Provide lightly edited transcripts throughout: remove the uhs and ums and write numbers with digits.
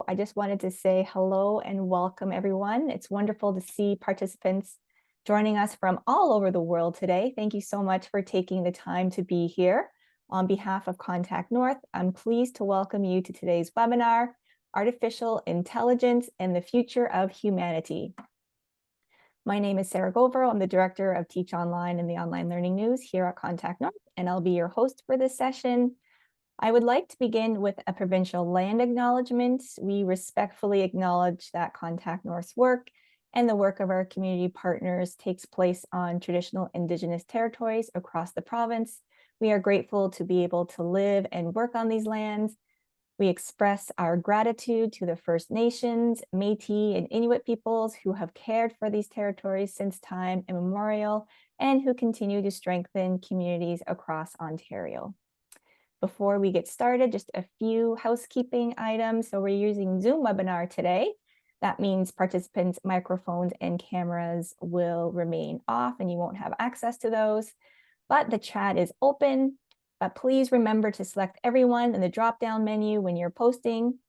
I just wanted to say hello and welcome everyone. It's wonderful to see participants joining us from all over the world today. Thank you so much for taking the time to be here. On behalf of Contact North, I'm pleased to welcome you to today's webinar, Artificial Intelligence and the Future of Humanity. My name is Sarah Govero. I'm the Director of Teach Online and the Online Learning News here at Contact North, and I'll be your host for this session. I would like to begin with a provincial land acknowledgement. We respectfully acknowledge that Contact North's work and the work of our community partners takes place on traditional Indigenous territories across the province. We are grateful to be able to live and work on these lands. We express our gratitude to the First Nations, Métis, and Inuit peoples who have cared for these territories since time immemorial and who continue to strengthen communities across Ontario. Before we get started, just a few housekeeping items. So we're using Zoom webinar today. That means participants' microphones and cameras will remain off and you won't have access to those, but the chat is open. Please remember to select everyone in the drop-down menu when you're posting.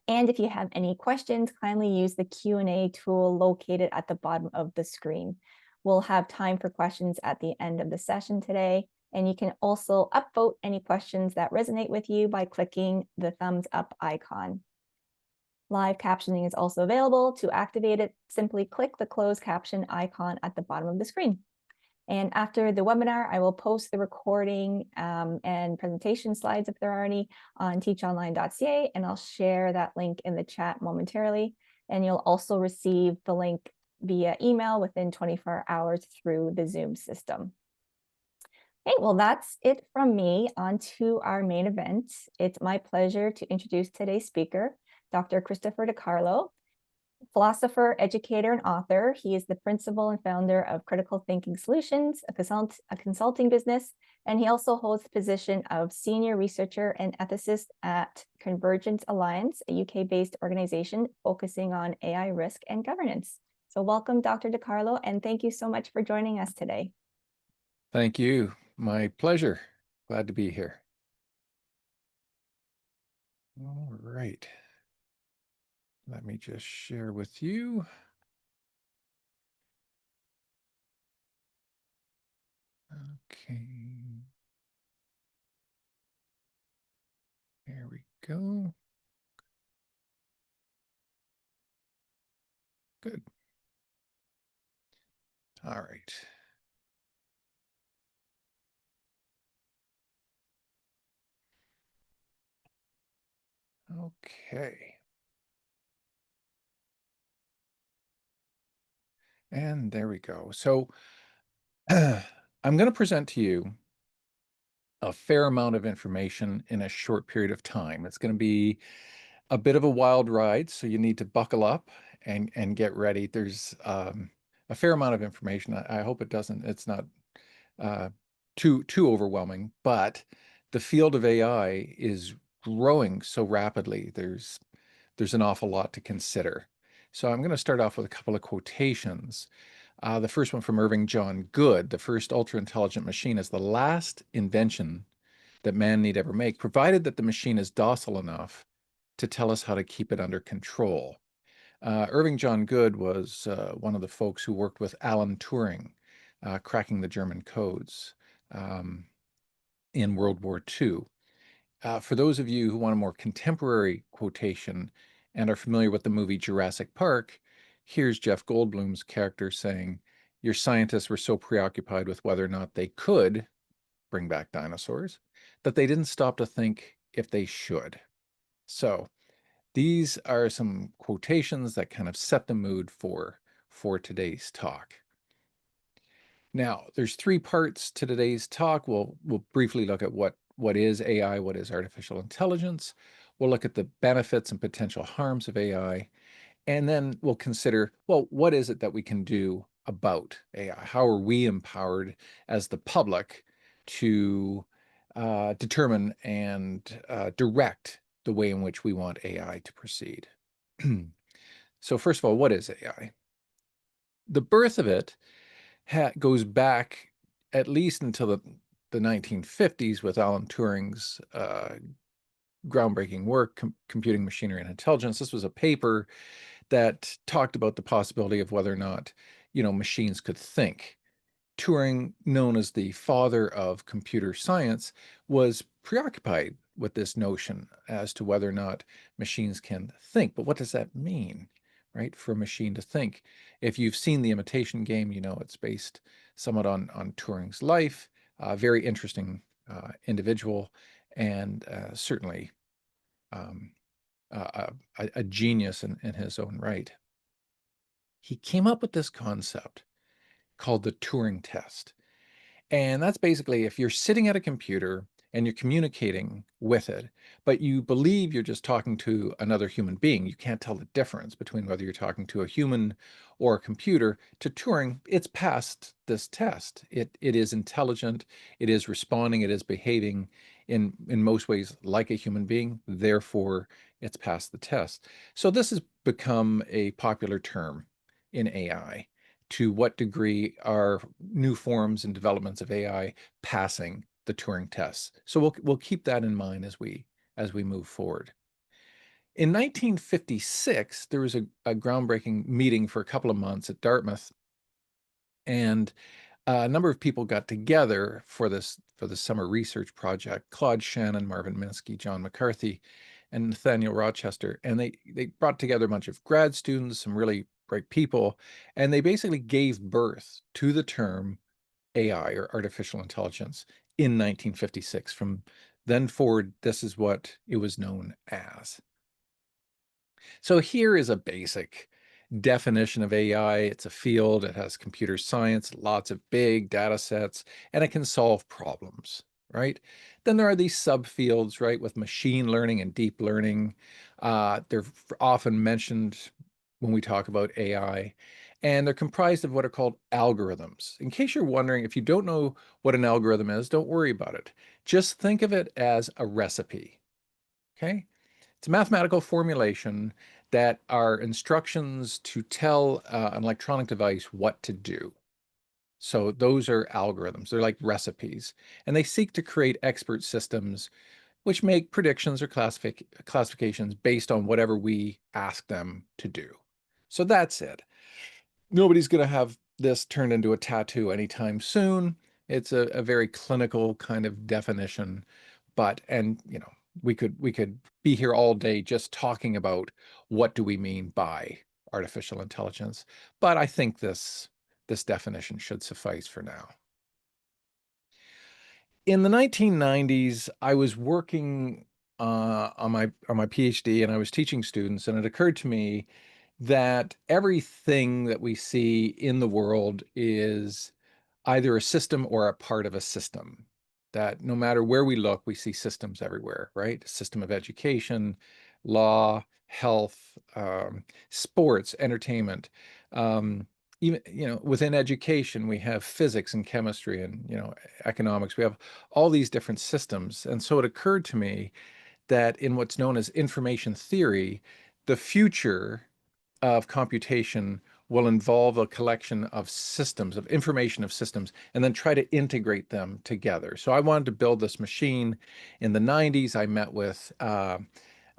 And if you have any questions, kindly use the Q&A tool located at the bottom of the screen. We'll have time for questions at the end of the session today. And you can also upvote any questions that resonate with you by clicking the thumbs up icon. Live captioning is also available. To activate it, simply click the closed caption icon at the bottom of the screen. And after the webinar, I will post the recording and presentation slides, if there are any, on teachonline.ca, and I'll share that link in the chat momentarily. And you'll also receive the link via email within 24 hours through the Zoom system. Okay, well, that's it from me. On to our main event. It's my pleasure to introduce today's speaker, Dr. Christopher DiCarlo, philosopher, educator, and author. He is the principal and founder of Critical Thinking Solutions, a consulting business, and he also holds the position of Senior Researcher and Ethicist at Convergence Analysis, a UK-based organization focusing on AI risk and governance. So welcome, Dr. DiCarlo, and thank you so much for joining us today. Thank you. My pleasure. Glad to be here. All right. Let me just share with you. Okay. There we go. Good. All right. Okay. And there we go. So I'm going to present to you a fair amount of information in a short period of time. It's going to be a bit of a wild ride, so you need to buckle up and get ready. There's a fair amount of information. I hope it's not too overwhelming, but the field of AI is growing so rapidly. There's an awful lot to consider. So I'm going to start off with a couple of quotations. The first one from Irving John Good: "The first ultra-intelligent machine is the last invention that man need ever make, provided that the machine is docile enough to tell us how to keep it under control." Irving John Good was one of the folks who worked with Alan Turing, cracking the German codes in World War II. For those of you who want a more contemporary quotation and are familiar with the movie Jurassic Park, here's Jeff Goldblum's character saying, "Your scientists were so preoccupied with whether or not they could bring back dinosaurs that they didn't stop to think if they should." So these are some quotations that kind of set the mood for today's talk. Now, there's three parts to today's talk. We'll briefly look at what is AI, what is artificial intelligence. We'll look at the benefits and potential harms of AI. And then we'll consider, well, what is it that we can do about AI? How are we empowered as the public to determine and direct the way in which we want AI to proceed? So first of all, what is AI? The birth of it goes back at least until the 1950s with Alan Turing's groundbreaking work, Computing Machinery and Intelligence. This was a paper that talked about the possibility of whether or not, machines could think. Turing, known as the father of computer science, was preoccupied with this notion as to whether or not machines can think. But what does that mean, right, for a machine to think? If you've seen The Imitation Game, you know it's based somewhat on Turing's life. Very interesting individual, and certainly um, a genius in his own right. He came up with this concept called the Turing test. And that's basically if you're sitting at a computer and you're communicating with it, but you believe you're just talking to another human being, you can't tell the difference between whether you're talking to a human or a computer. To Turing, it's passed this test. It is intelligent, it is responding, it is behaving in most ways like a human being, therefore it's passed the test. So this has become a popular term in AI. To what degree are new forms and developments of AI passing the Turing tests? So we'll keep that in mind as we move forward. In 1956, there was a groundbreaking meeting for a couple of months at Dartmouth, and a number of people got together for the summer research project. Claude Shannon, Marvin Minsky, John McCarthy, and Nathaniel Rochester. And they brought together a bunch of grad students, some really bright people, and they basically gave birth to the term AI, or artificial intelligence, in 1956. From then forward, this is what it was known as. So here is a basic definition of AI. It's a field, it has computer science, lots of big data sets, and it can solve problems, right? Then there are these subfields, right, with machine learning and deep learning. They're often mentioned when we talk about AI, and they're comprised of what are called algorithms. In case you're wondering, if you don't know what an algorithm is, don't worry about it. Just think of it as a recipe, okay? It's a mathematical formulation that are instructions to tell an electronic device what to do. So those are algorithms. They're like recipes, and they seek to create expert systems which make predictions or classifications based on whatever we ask them to do. So that's it. Nobody's going to have this turned into a tattoo anytime soon. It's a very clinical kind of definition, but we could be here all day just talking about what do we mean by artificial intelligence. But I think this definition should suffice for now. In the 1990s, I was working on my PhD, and I was teaching students, and it occurred to me that everything that we see in the world is either a system or a part of a system. That no matter where we look, we see systems everywhere, right? System of education, law, health, sports, entertainment. Even, within education, we have physics and chemistry and, economics. We have all these different systems. And so it occurred to me that in what's known as information theory, the future of computation will involve a collection of systems, of information of systems, and then try to integrate them together. So I wanted to build this machine. In the 90s, I met with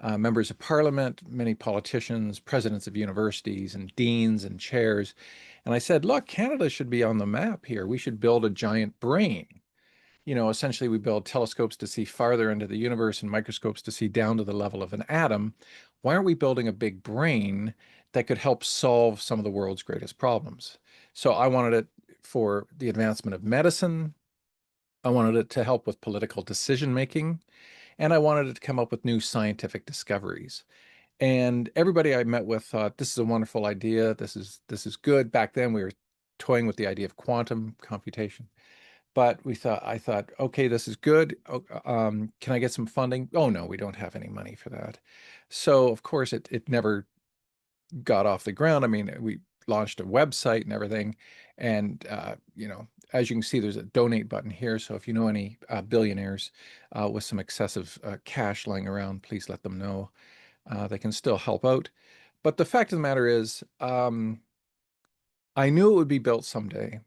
members of parliament, many politicians, presidents of universities, and deans and chairs. And I said, look, Canada should be on the map here. We should build a giant brain. Essentially we build telescopes to see farther into the universe and microscopes to see down to the level of an atom. Why aren't we building a big brain that could help solve some of the world's greatest problems? So I wanted it for the advancement of medicine. I wanted it to help with political decision making, and I wanted it to come up with new scientific discoveries. And everybody I met with thought, this is a wonderful idea. This is good. Back then we were toying with the idea of quantum computation. But I thought, okay, this is good. Can I get some funding? Oh no, we don't have any money for that. So of course it never got off the ground. I mean, we launched a website and everything. And as you can see, there's a donate button here. So if you know any billionaires with some excessive cash lying around, please let them know. They can still help out. But the fact of the matter is, I knew it would be built someday.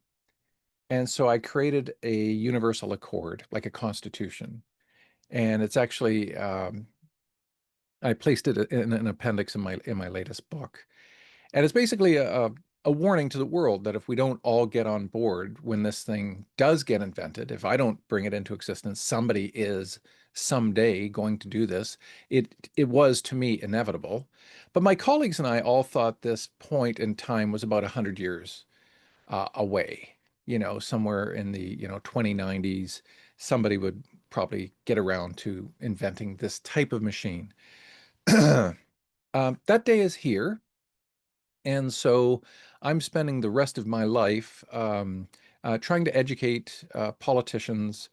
And so I created a universal accord, like a constitution. And it's actually I placed it in an appendix in my latest book. And it's basically a warning to the world that if we don't all get on board when this thing does get invented, if I don't bring it into existence, somebody is someday going to do this. It was to me inevitable. But my colleagues and I all thought this point in time was about 100 years away. Somewhere in the 2090s, somebody would probably get around to inventing this type of machine. That day is here. And so I'm spending the rest of my life trying to educate politicians,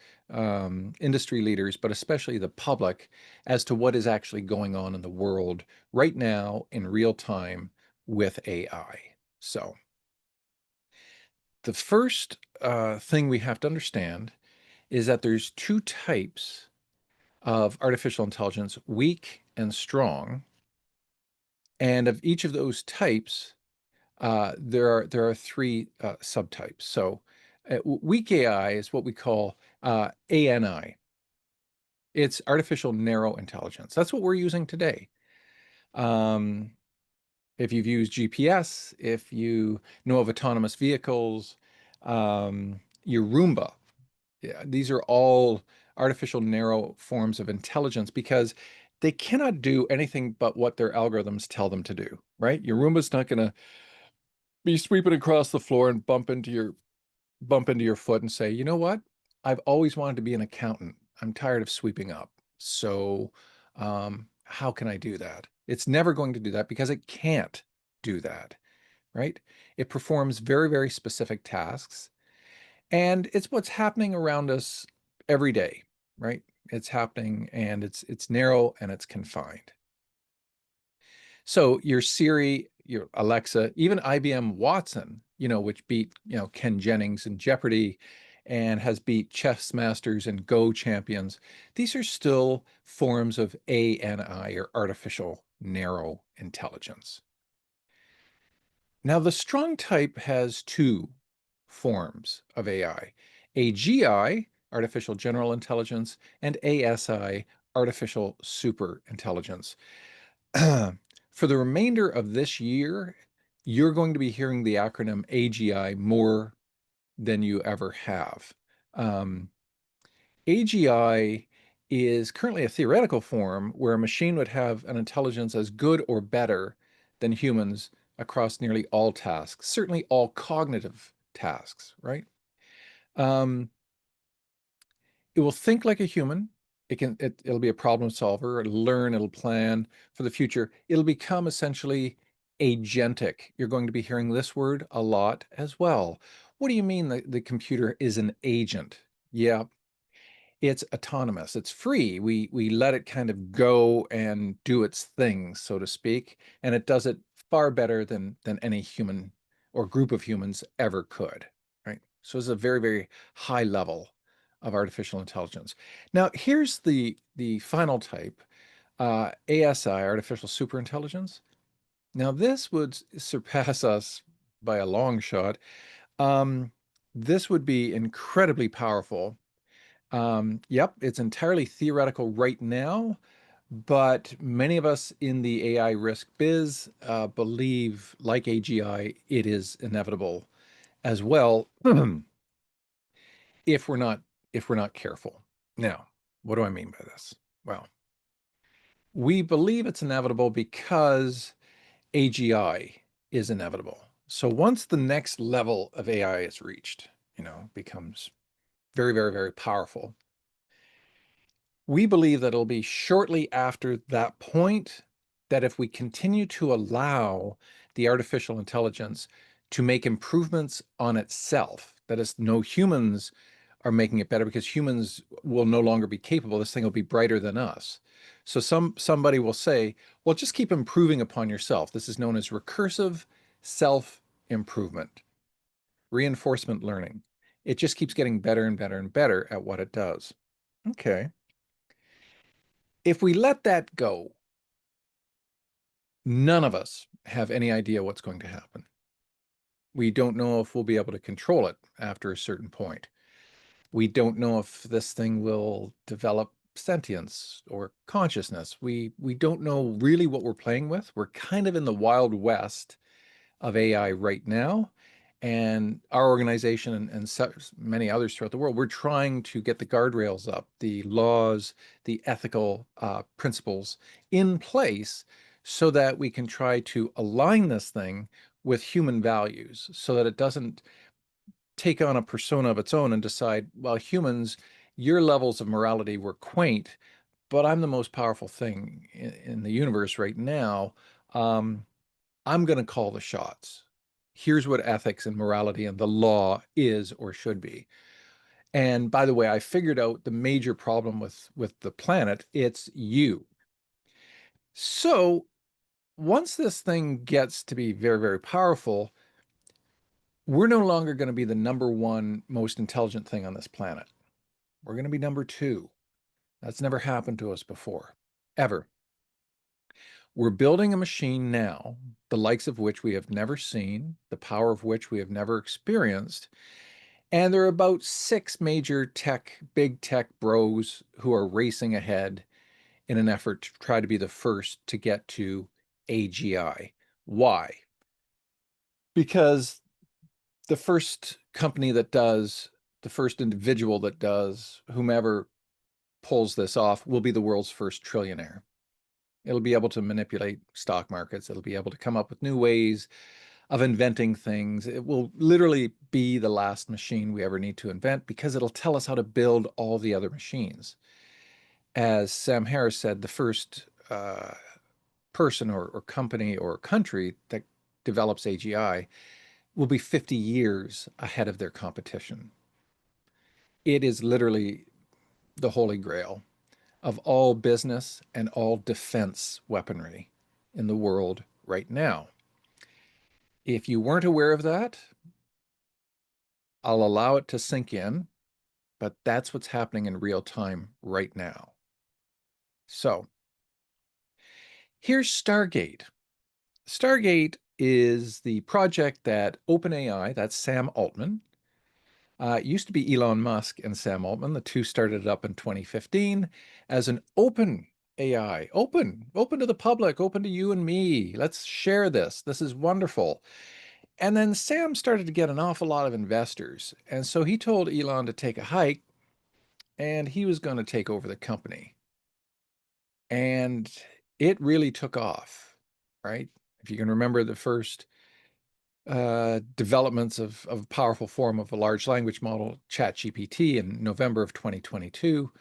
industry leaders, but especially the public as to what is actually going on in the world right now in real time with AI. So the first thing we have to understand is that there's two types of artificial intelligence, weak and strong. And of each of those types, there are three subtypes. So weak AI is what we call ANI. It's artificial narrow intelligence. That's what we're using today. Um, if you've used GPS, if you know of autonomous vehicles, your Roomba, yeah, these are all artificial narrow forms of intelligence because they cannot do anything but what their algorithms tell them to do, right? Your Roomba's not going to be sweeping across the floor and bump into your foot and say, you know what? I've always wanted to be an accountant. I'm tired of sweeping up. So, how can I do that? It's never going to do that because it can't do that, right? It performs very, very specific tasks, and it's what's happening around us every day, right? It's happening, and it's narrow and it's confined. So your Siri, your Alexa, even IBM Watson, which beat, Ken Jennings in Jeopardy and has beat chess masters and Go champions, these are still forms of ANI, or artificial narrow intelligence. Now, the strong type has two forms of AI: AGI, artificial general intelligence, and ASI, artificial super intelligence. For the remainder of this year, you're going to be hearing the acronym AGI more than you ever have. AGI is currently a theoretical form where a machine would have an intelligence as good or better than humans across nearly all tasks, certainly all cognitive tasks, right? Um, it will think like a human. It'll be a problem solver. It'll learn. It'll plan for the future. It'll become essentially agentic. You're going to be hearing this word a lot as well. What do you mean the computer is an agent? Yeah, it's autonomous. It's free. We let it kind of go and do its thing, so to speak, and it does it far better than any human or group of humans ever could, right? So it's a very, very high level of artificial intelligence. Now, here's the final type, ASI, artificial superintelligence. Now, this would surpass us by a long shot. This would be incredibly powerful. Yep, it's entirely theoretical right now, but many of us in the AI risk biz believe, like AGI, it is inevitable as well, if we're not if we're not careful. Now, what do I mean by this? Well, we believe it's inevitable because AGI is inevitable. So once the next level of AI is reached, becomes very, very, very powerful, we believe that it'll be shortly after that point that if we continue to allow the artificial intelligence to make improvements on itself, that is, no humans are making it better because humans will no longer be capable. This thing will be brighter than us. So somebody will say, well, just keep improving upon yourself. This is known as recursive self-improvement, reinforcement learning. It just keeps getting better and better and better at what it does. Okay. If we let that go, none of us have any idea what's going to happen. We don't know if we'll be able to control it after a certain point. We don't know if this thing will develop sentience or consciousness. We don't know really what we're playing with. We're kind of in the wild west of AI right now. And our organization and so many others throughout the world, we're trying to get the guardrails up, the laws, the ethical principles in place so that we can try to align this thing with human values so that it doesn't take on a persona of its own and decide, well, humans, your levels of morality were quaint, but I'm the most powerful thing in the universe right now. I'm going to call the shots. Here's what ethics and morality and the law is or should be. And by the way, I figured out the major problem with the planet. It's you. So once this thing gets to be very, very powerful, we're no longer going to be the number one most intelligent thing on this planet. We're going to be number two. That's never happened to us before, ever. We're building a machine now, the likes of which we have never seen, the power of which we have never experienced. And there are about 6 major big tech bros who are racing ahead in an effort to try to be the first to get to AGI. Why? Because the first company that does, the first individual that does, whomever pulls this off, will be the world's first trillionaire. It'll be able to manipulate stock markets. It'll be able to come up with new ways of inventing things. It will literally be the last machine we ever need to invent because it'll tell us how to build all the other machines. As Sam Harris said, the first person or company or country that develops AGI will be 50 years ahead of their competition. It is literally the holy grail of all business and all defense weaponry in the world right now. If you weren't aware of that, I'll allow it to sink in, but that's what's happening in real time right now. So here's Stargate. Stargate is the project that OpenAI, that's Sam Altman, it used to be Elon Musk and Sam Altman. The two started it up in 2015 as an open AI, open to the public, open to you and me. Let's share this. This is wonderful. And then Sam started to get an awful lot of investors. And so he told Elon to take a hike and he was going to take over the company. And it really took off, right? If you can remember the first developments of a powerful form of a large language model, ChatGPT, in November of 2022.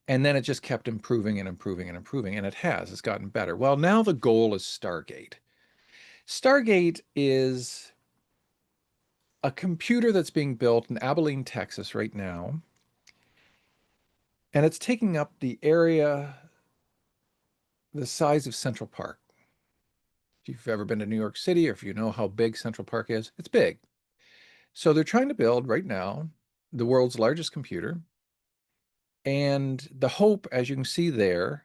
And then it just kept improving and improving and improving. And it has, it's gotten better. Well, now the goal is Stargate. Stargate is a computer that's being built in Abilene, Texas right now. And it's taking up the area the size of Central Park. If you've ever been to New York City or if you know how big Central Park is, it's big. So they're trying to build right now the world's largest computer. And the hope, as you can see there,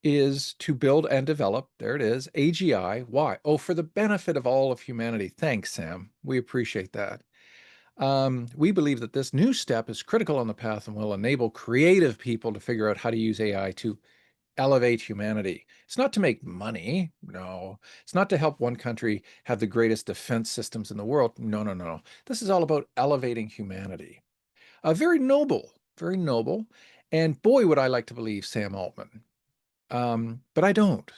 is to build and develop, there it is, AGI. Why? Oh, for the benefit of all of humanity. Thanks, Sam. We appreciate that. We believe that this new step is critical on the path and will enable creative people to figure out how to use AI to elevate humanity. It's not to make money. No. It's not to help one country have the greatest defense systems in the world. No, no, no. This is all about elevating humanity. Very noble, very noble. And boy, would I like to believe Sam Altman. But I don't.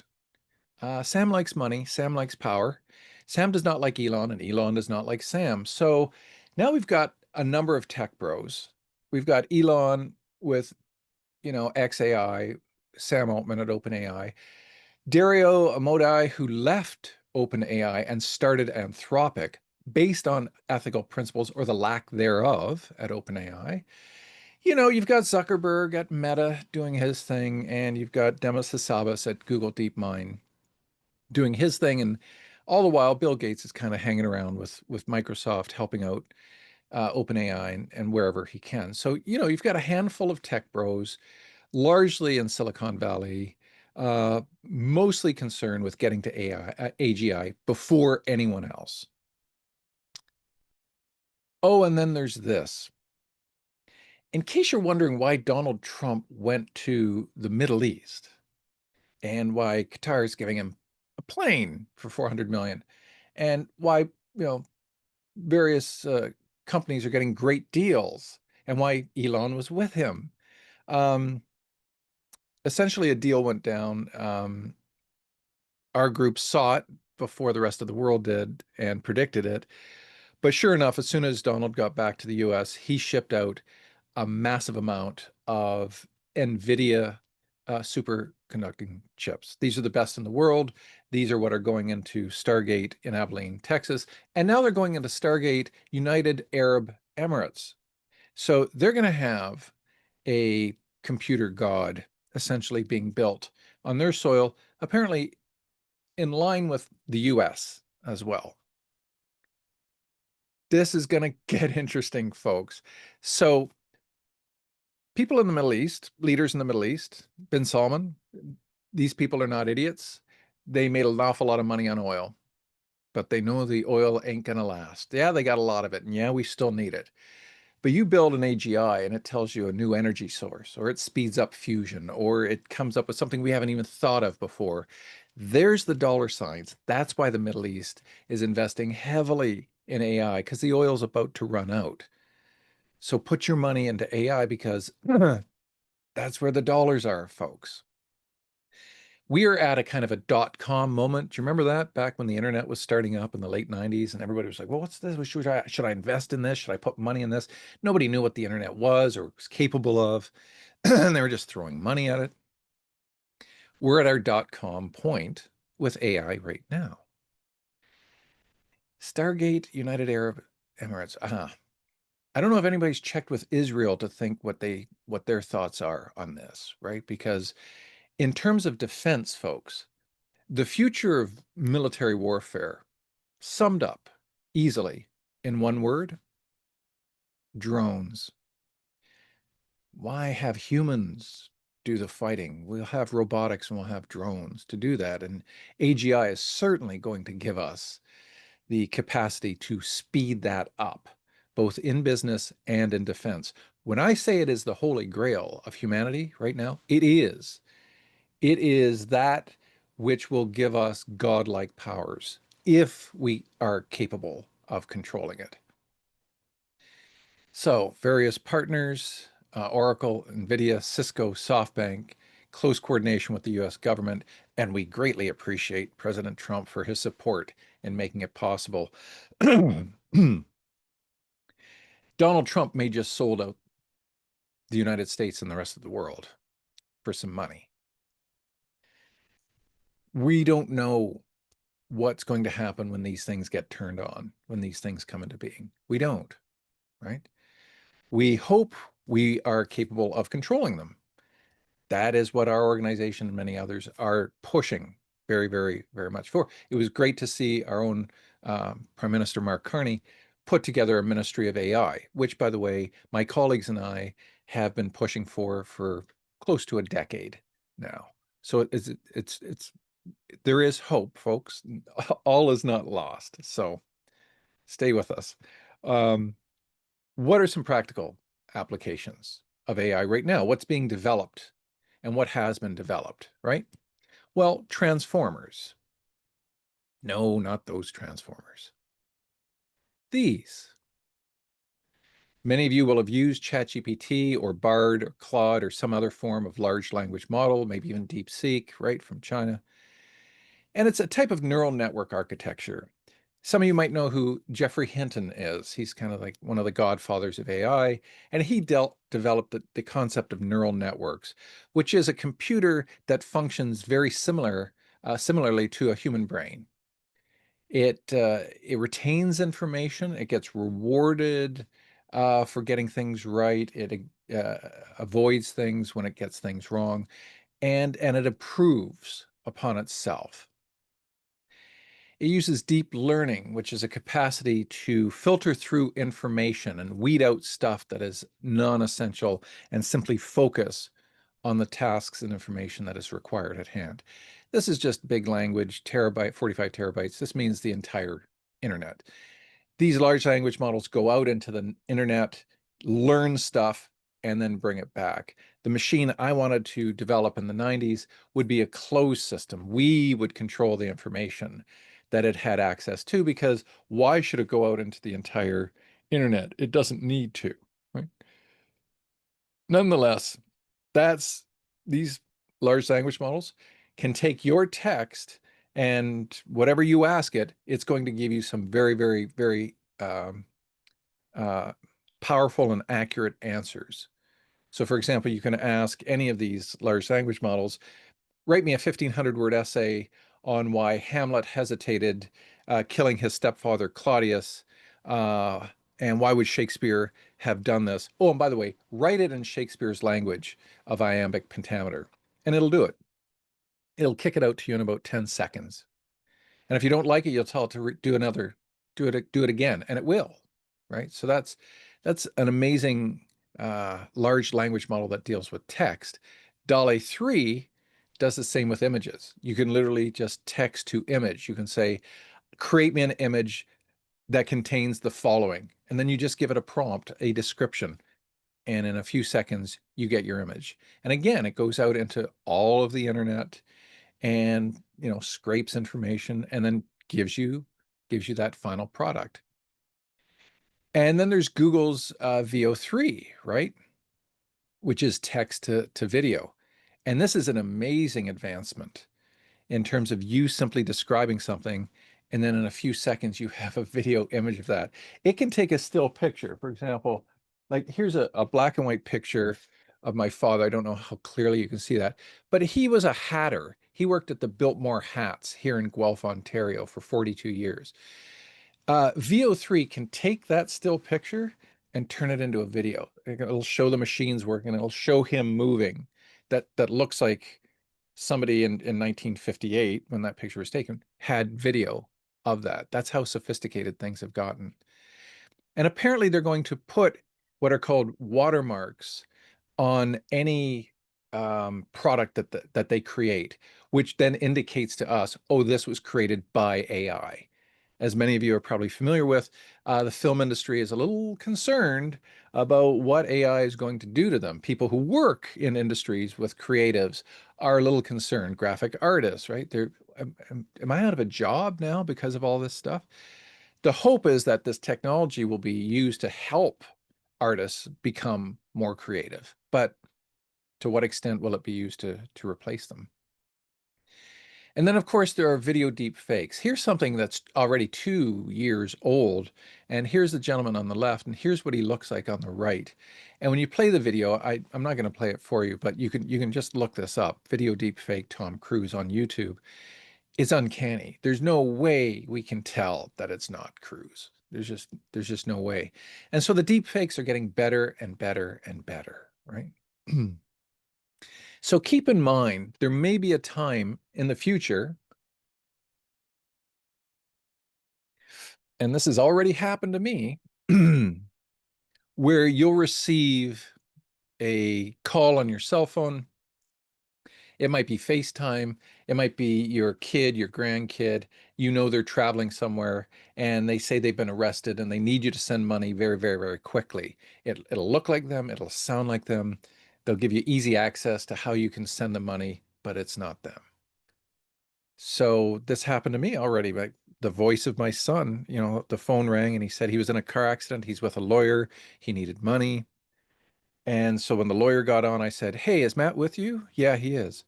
Sam likes money. Sam likes power. Sam does not like Elon, and Elon does not like Sam. So now we've got a number of tech bros. We've got Elon with, XAI, Sam Altman at OpenAI, Dario Amodei, who left OpenAI and started Anthropic based on ethical principles or the lack thereof at OpenAI. You've got Zuckerberg at Meta doing his thing, and you've got Demis Hassabis at Google DeepMind doing his thing, and all the while Bill Gates is kind of hanging around with Microsoft, helping out OpenAI and wherever he can. So you've got a handful of tech bros, largely in Silicon Valley, mostly concerned with getting to AGI before anyone else. Oh, and then there's this. In case you're wondering why Donald Trump went to the Middle East and why Qatar is giving him a plane for 400 million and why, various companies are getting great deals and why Elon was with him. Um, Essentially, a deal went down. Our group saw it before the rest of the world did and predicted it. But sure enough, as soon as Donald got back to the US, he shipped out a massive amount of NVIDIA superconducting chips. These are the best in the world. These are what are going into Stargate in Abilene, Texas. And now they're going into Stargate, United Arab Emirates. So they're going to have a computer god essentially being built on their soil, apparently in line with the US as well. This is going to get interesting, folks. So people in the Middle East, leaders in the Middle East, bin Salman, these people are not idiots. They made an awful lot of money on oil, but they know the oil ain't going to last. Yeah, they got a lot of it, and yeah, we still need it. But you build an AGI and it tells you a new energy source, or it speeds up fusion, or it comes up with something we haven't even thought of before. There's the dollar signs. That's why the Middle East is investing heavily in AI, because the oil's about to run out. So put your money into AI because that's where the dollars are, folks. We are at a kind of a dot-com moment. Do you remember that back when the internet was starting up in the late 90s and everybody was like, well, what's this? Should I invest in this? Should I put money in this? Nobody knew what the internet was or was capable of. And they were just throwing money at it. We're at our dot-com point with AI right now. Stargate, United Arab Emirates. I don't know if anybody's checked with Israel to think what their thoughts are on this, right? Because in terms of defense, folks, the future of military warfare summed up easily in one word: drones. Why have humans do the fighting? We'll have robotics and we'll have drones to do that. And AGI is certainly going to give us the capacity to speed that up, both in business and in defense. When I say it is the holy grail of humanity right now, it is. It is that which will give us godlike powers if we are capable of controlling it. So, various partners, Oracle, NVIDIA, Cisco, SoftBank, close coordination with the US government, and we greatly appreciate President Trump for his support in making it possible. Donald Trump may just sold out the United States and the rest of the world for some money. We don't know what's going to happen when these things get turned on, when these things come into being. We don't, right? We hope we are capable of controlling them. That is what our organization and many others are pushing very, very, very much for. It was great to see our own Prime Minister Mark Carney put together a Ministry of AI, which, by the way, my colleagues and I have been pushing for close to a decade now. So there is hope, folks. All is not lost. So stay with us. What are some practical applications of AI right now? What's being developed and what has been developed, right? Well, transformers. No, not those transformers. These. Many of you will have used ChatGPT or Bard or Claude or some other form of large language model, maybe even DeepSeek, right, from China. And it's a type of neural network architecture. Some of you might know who Geoffrey Hinton is. He's kind of like one of the godfathers of AI, and he developed the concept of neural networks, which is a computer that functions very similarly to a human brain. It retains information. It gets rewarded for getting things right. It avoids things when it gets things wrong, and it improves upon itself. It uses deep learning, which is a capacity to filter through information and weed out stuff that is non-essential and simply focus on the tasks and information that is required at hand. This is just big language, terabyte, 45 terabytes. This means the entire internet. These large language models go out into the internet, learn stuff, and then bring it back. The machine I wanted to develop in the 90s would be a closed system. We would control the information that it had access to, because why should it go out into the entire internet? It doesn't need to, right? Nonetheless, that's these large language models can take your text, and whatever you ask it, it's going to give you some very, very, very uh, powerful and accurate answers. So, for example, you can ask any of these large language models, write me a 1,500-word essay on why Hamlet hesitated, killing his stepfather Claudius, uh, and why would Shakespeare have done this? Oh, and by the way, write it in Shakespeare's language of iambic pentameter, and it'll do it. It'll kick it out to you in about 10 seconds. And if you don't like it, you'll tell it to do another, do it again, and it will, right? So that's an amazing large language model that deals with text. DALL-E 3 does the same with images. You can literally just text to image. You can say, create me an image that contains the following, and then you just give it a prompt, a description, and in a few seconds you get your image. And again, it goes out into all of the internet and scrapes information and then gives you that final product. And then there's Google's VO3, right? Which is text to video. And this is an amazing advancement in terms of you simply describing something, and then in a few seconds you have a video image of that. It can take a still picture. For example, like here's a black and white picture of my father. I don't know how clearly you can see that, but he was a hatter. He worked at the Biltmore Hats here in Guelph, Ontario for 42 years. VO3 can take that still picture and turn it into a video. It'll show the machines working. It'll show him moving. That looks like somebody in 1958, when that picture was taken, had video of that. That's how sophisticated things have gotten. And apparently they're going to put what are called watermarks on any product that they create, which then indicates to us, oh, this was created by AI. As many of you are probably familiar with, the film industry is a little concerned about what AI is going to do to them. People who work in industries with creatives are a little concerned. Graphic artists, right? Am I out of a job now because of all this stuff? The hope is that this technology will be used to help artists become more creative, but to what extent will it be used to replace them? And then, of course, there are video deep fakes. Here's something that's already 2 years old. And here's the gentleman on the left, and here's what he looks like on the right. And when you play the video, I'm not going to play it for you, but you can just look this up. Video deep fake Tom Cruise on YouTube. It's uncanny. There's no way we can tell that it's not Cruise. There's just no way. And so the deep fakes are getting better and better and better, right? So keep in mind, there may be a time in the future, and this has already happened to me, where you'll receive a call on your cell phone. It might be FaceTime. It might be your kid, your grandkid. You know they're traveling somewhere, and they say they've been arrested and they need you to send money very, very, very quickly. It'll look like them. It'll sound like them. They'll give you easy access to how you can send the money, but it's not them. So this happened to me already. Like the voice of my son, the phone rang and he said he was in a car accident. He's with a lawyer. He needed money. And so when the lawyer got on, I said, "Hey, is Matt with you?" "Yeah, he is."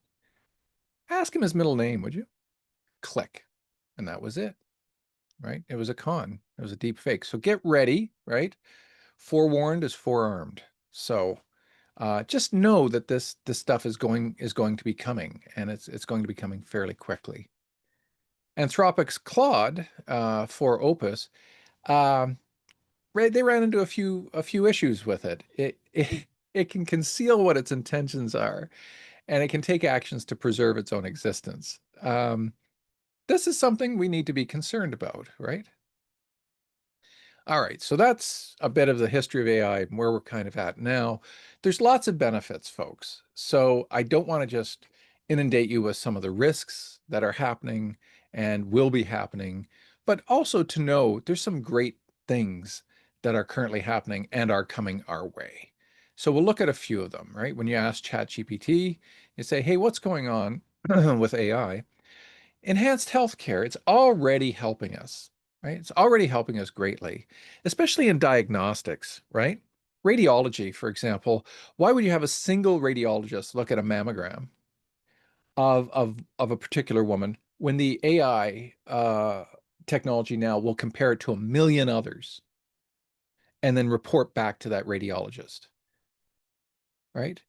"Ask him his middle name, would you?" Click. And that was it, right? It was a con. It was a deep fake. So get ready, right? Forewarned is forearmed. So just know that this stuff is going to be coming, and it's going to be coming fairly quickly. Anthropic's Claude for Opus, um, they ran into a few issues with it. It can conceal what its intentions are, and it can take actions to preserve its own existence. This is something we need to be concerned about, right? All right, so that's a bit of the history of AI and where we're kind of at now. There's lots of benefits, folks. So I don't want to just inundate you with some of the risks that are happening and will be happening, but also to know there's some great things that are currently happening and are coming our way. So we'll look at a few of them, right? When you ask ChatGPT, you say, hey, what's going on with AI? Enhanced healthcare, it's already helping us, right? It's already helping us greatly, especially in diagnostics, right? Radiology, for example, why would you have a single radiologist look at a mammogram of a particular woman when the AI technology now will compare it to a million others and then report back to that radiologist, right?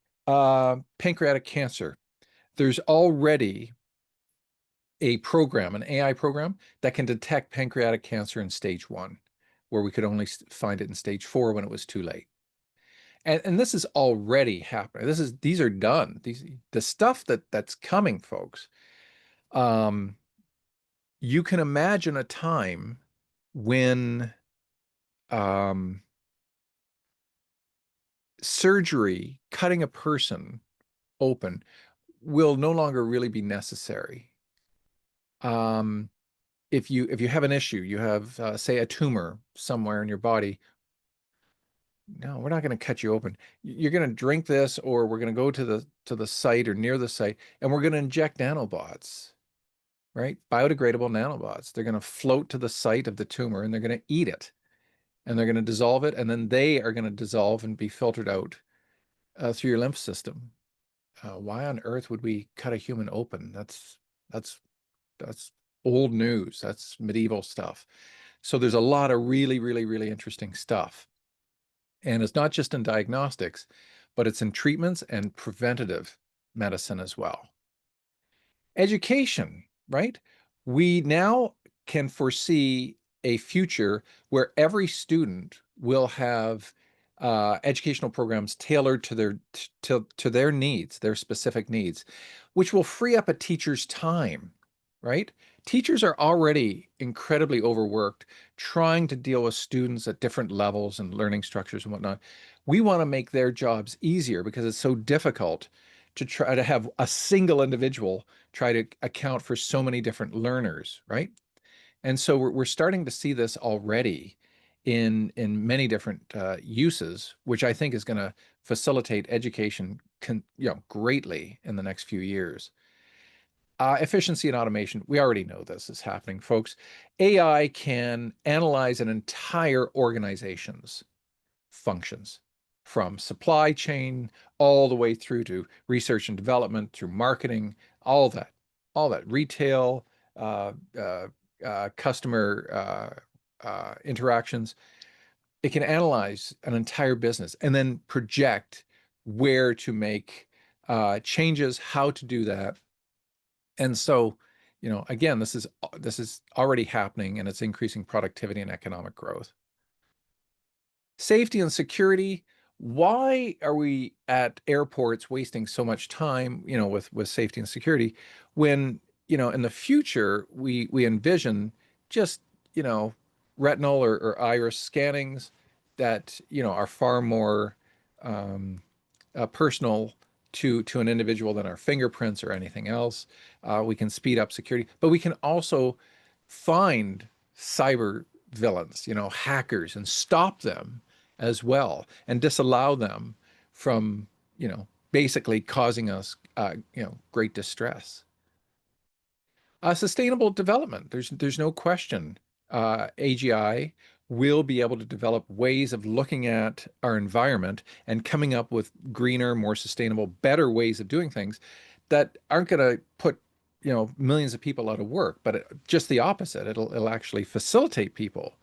Pancreatic cancer, there's already a program, an AI program that can detect pancreatic cancer in stage 1, where we could only find it in stage 4 when it was too late. And this is already happening. These are done. The stuff that's coming, folks. You can imagine a time when surgery, cutting a person open, will no longer really be necessary. If you have an issue, you have say a tumor somewhere in your body, no, we're not going to cut you open. You're going to drink this, or we're going to go to the site or near the site, and we're going to inject nanobots, right? Biodegradable nanobots. They're going to float to the site of the tumor, and they're going to eat it, and they're going to dissolve it, and then they are going to dissolve and be filtered out through your lymph system. Why on earth would we cut a human open? That's that's old news. That's medieval stuff. So there's a lot of really, really, really interesting stuff. And it's not just in diagnostics, but it's in treatments and preventative medicine as well. Education, right? We now can foresee a future where every student will have educational programs tailored to their needs, their specific needs, which will free up a teacher's time, right? Teachers are already incredibly overworked trying to deal with students at different levels and learning structures and whatnot. We want to make their jobs easier because it's so difficult to try to have a single individual try to account for so many different learners, right? And so we're starting to see this already in many different uses, which I think is going to facilitate education greatly in the next few years. Efficiency and automation, we already know this is happening, folks. AI can analyze an entire organization's functions, from supply chain all the way through to research and development, through marketing, all that retail, uh, uh, customer interactions. It can analyze an entire business and then project where to make changes, how to do that. And so, again, this is already happening, and it's increasing productivity and economic growth. Safety and security. Why are we at airports wasting so much time, with safety and security when, in the future we envision just, retinal or iris scannings that, are far more personal to an individual than our fingerprints or anything else. We can speed up security, but we can also find cyber villains, hackers, and stop them as well, and disallow them from, basically causing us, great distress. Sustainable development. There's no question. AGI will be able to develop ways of looking at our environment and coming up with greener, more sustainable, better ways of doing things that aren't going to put, millions of people out of work, but just the opposite. It'll actually facilitate people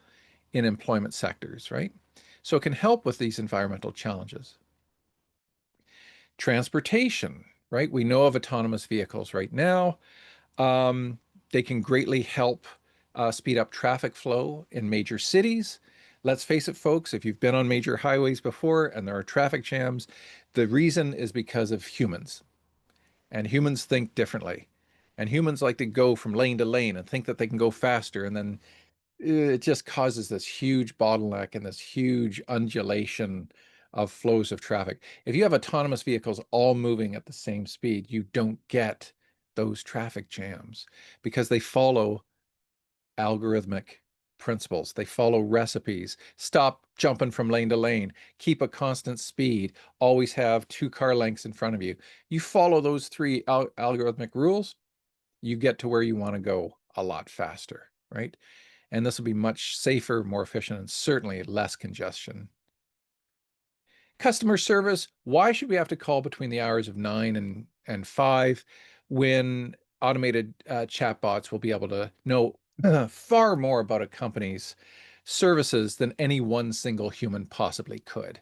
in employment sectors, right? So it can help with these environmental challenges. Transportation, right? We know of autonomous vehicles right now. Um, they can greatly help speed up traffic flow in major cities. Let's face it, folks, if you've been on major highways before and there are traffic jams, the reason is because of humans. And humans think differently. And humans like to go from lane to lane and think that they can go faster. And then it just causes this huge bottleneck and this huge undulation of flows of traffic. If you have autonomous vehicles all moving at the same speed, you don't get those traffic jams because they follow algorithmic principles. They follow recipes. Stop jumping from lane to lane. Keep a constant speed. Always have 2 car lengths in front of you. You follow those 3 algorithmic rules, you get to where you want to go a lot faster, right? And this will be much safer, more efficient, and certainly less congestion. Customer service, why should we have to call between the hours of 9 and 5 when automated chatbots will be able to know far more about a company's services than any one single human possibly could?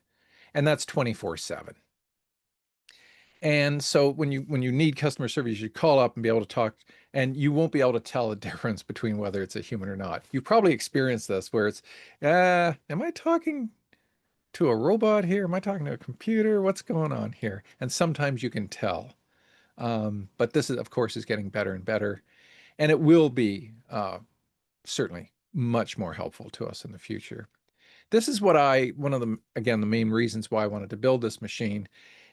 And that's 24/7. And so when you need customer service, you call up and be able to talk, and you won't be able to tell the difference between whether it's a human or not. You probably experienced this where it's, am I talking to a robot here? Am I talking to a computer? What's going on here? And sometimes you can tell. But this is, of course, is getting better and better, and it will be certainly much more helpful to us in the future. This is one of the, again, the main reasons why I wanted to build this machine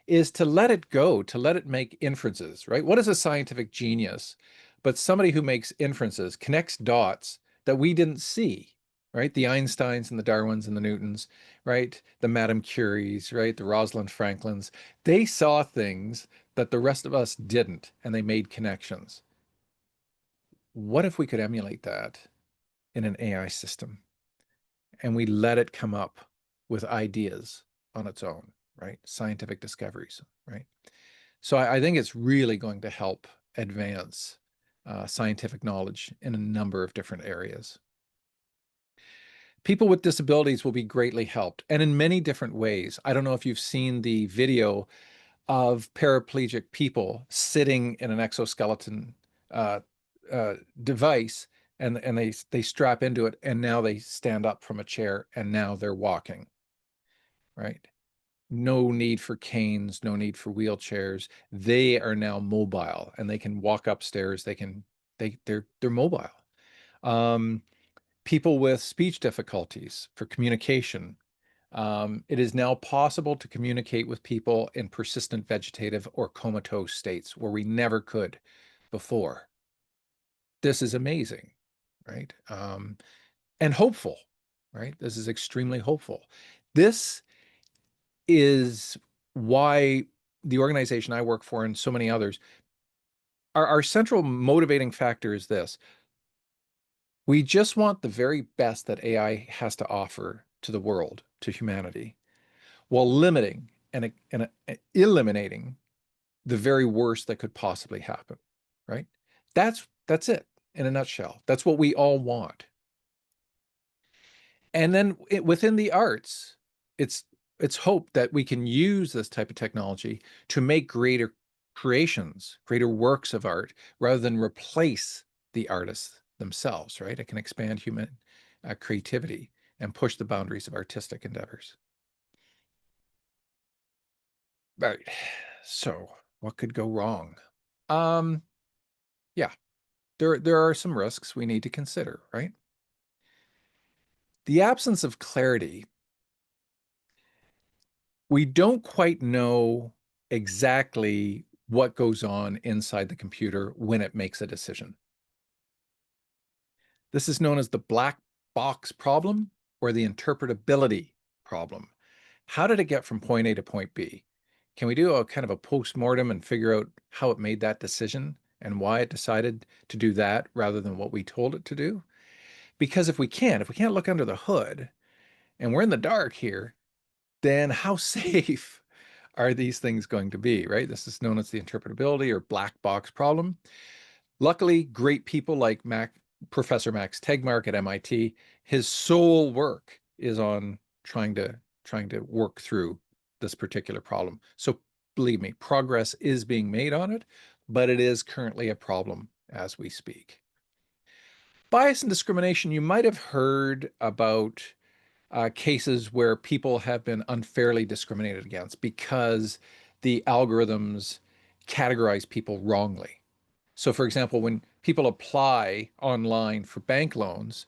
is to let it go, to let it make inferences, right? What is a scientific genius? But somebody who makes inferences, connects dots that we didn't see, right? The Einsteins and the Darwins and the Newtons, right? The Madame Curies, right? The Rosalind Franklins. They saw things that the rest of us didn't, and they made connections. What if we could emulate that in an AI system and we let it come up with ideas on its own, right? Scientific discoveries, right? So I think it's really going to help advance scientific knowledge in a number of different areas. People with disabilities will be greatly helped, and in many different ways. I don't know if you've seen the video of paraplegic people sitting in an exoskeleton uh, device, and they strap into it, and now they stand up from a chair, and now they're walking, right? No need for canes, no need for wheelchairs. They are now mobile, and they can walk upstairs. They're mobile. Um, People with speech difficulties for communication. It is now possible to communicate with people in persistent vegetative or comatose states where we never could before. This is amazing, right? And hopeful, right? This is extremely hopeful. This is why the organization I work for and so many others, our central motivating factor is this. We just want the very best that AI has to offer to the world, to humanity, while limiting and eliminating the very worst that could possibly happen, right? That's it in a nutshell. That's what we all want. And then within the arts, it's it's hoped that we can use this type of technology to make greater creations, greater works of art, rather than replace the artists themselves, right? It can expand human creativity and push the boundaries of artistic endeavors. Right. So, what could go wrong? Um, yeah, there are some risks we need to consider, right? The absence of clarity. We don't quite know exactly what goes on inside the computer when it makes a decision. This is known as the black box problem or the interpretability problem. How did it get from point A to point B? Can we do a kind of a post-mortem and figure out how it made that decision and why it decided to do that rather than what we told it to do? Because if we can't look under the hood and we're in the dark here, then how safe are these things going to be, right? This is known as the interpretability or black box problem. Luckily, great people like Professor Max Tegmark at MIT, his sole work is on trying to work through this particular problem. So believe me, progress is being made on it, but it is currently a problem as we speak. Bias and discrimination, you might have heard about cases where people have been unfairly discriminated against because the algorithms categorize people wrongly. So, for example, when people apply online for bank loans,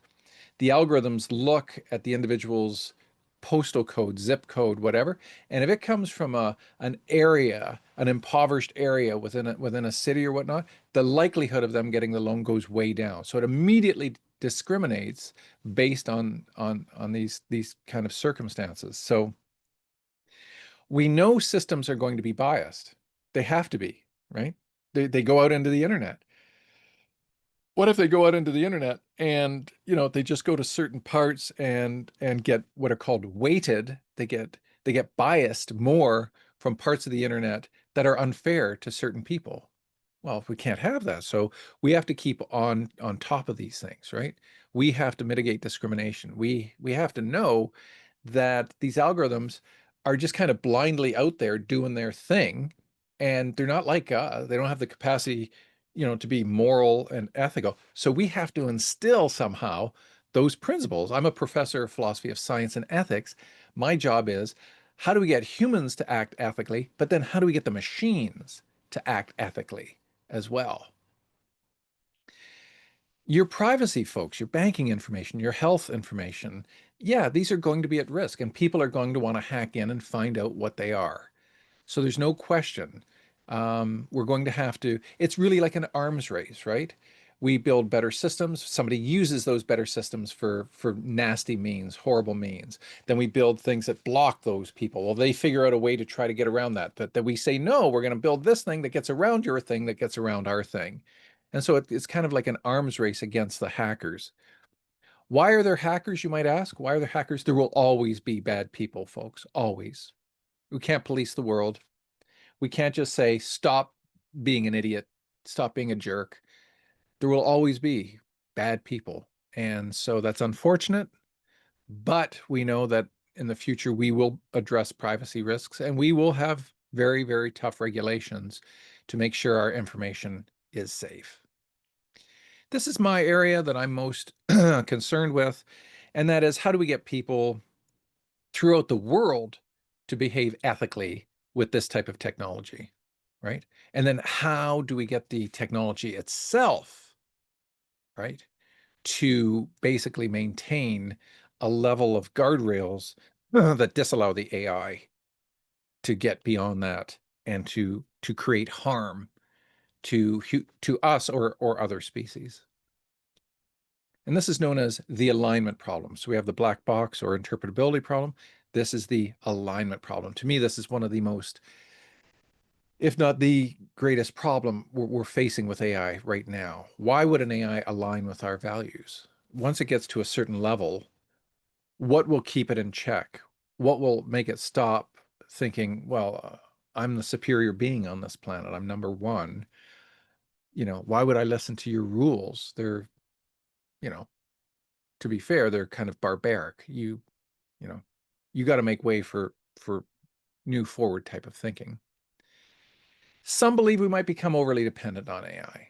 the algorithms look at the individual's postal code, zip code, whatever. And if it comes from an area, an impoverished area within a city or whatnot, the likelihood of them getting the loan goes way down. So it immediately discriminates based on these kind of circumstances. So we know systems are going to be biased. They have to be, right? They go out into the internet. What if they go out into the internet and, they just go to certain parts and get what are called weighted? They get biased more from parts of the internet that are unfair to certain people. Well, we can't have that. So we have to keep on top of these things, right? We have to mitigate discrimination. We have to know that these algorithms are just kind of blindly out there doing their thing, and they're not like us. They don't have the capacity, to be moral and ethical. So we have to instill somehow those principles. I'm a professor of philosophy of science and ethics. My job is, how do we get humans to act ethically, but then how do we get the machines to act ethically as well? Your privacy, folks, your banking information, your health information, yeah, these are going to be at risk, and people are going to want to hack in and find out what they are. So there's no question. We're going to have to, it's really like an arms race, right? We build better systems. Somebody uses those better systems for nasty means, horrible means. Then we build things that block those people. Well, they figure out a way to try to get around that. But then we say, no, we're going to build this thing that gets around your thing that gets around our thing. And so it's kind of like an arms race against the hackers. Why are there hackers, you might ask? Why are there hackers? There will always be bad people, folks. Always. We can't police the world. We can't just say, stop being an idiot, stop being a jerk. There will always be bad people. And so that's unfortunate, but we know that in the future we will address privacy risks, and we will have very, very tough regulations to make sure our information is safe. This is my area that I'm most concerned with, and that is, how do we get people throughout the world to behave ethically with this type of technology, right? And then how do we get the technology itself, right, to basically maintain a level of guardrails that disallow the AI to get beyond that and to create harm to us or other species. And this is known as the alignment problem. So we have the black box or interpretability problem. This is the alignment problem. To me, this is one of the most, if not the greatest problem we're facing with AI right now. Why would an AI align with our values? Once it gets to a certain level, what will keep it in check? What will make it stop thinking, well, I'm the superior being on this planet. I'm number one. Why would I listen to your rules? They're, you know, to be fair, they're kind of barbaric. You know, you got to make way for new forward type of thinking. Some believe we might become overly dependent on AI.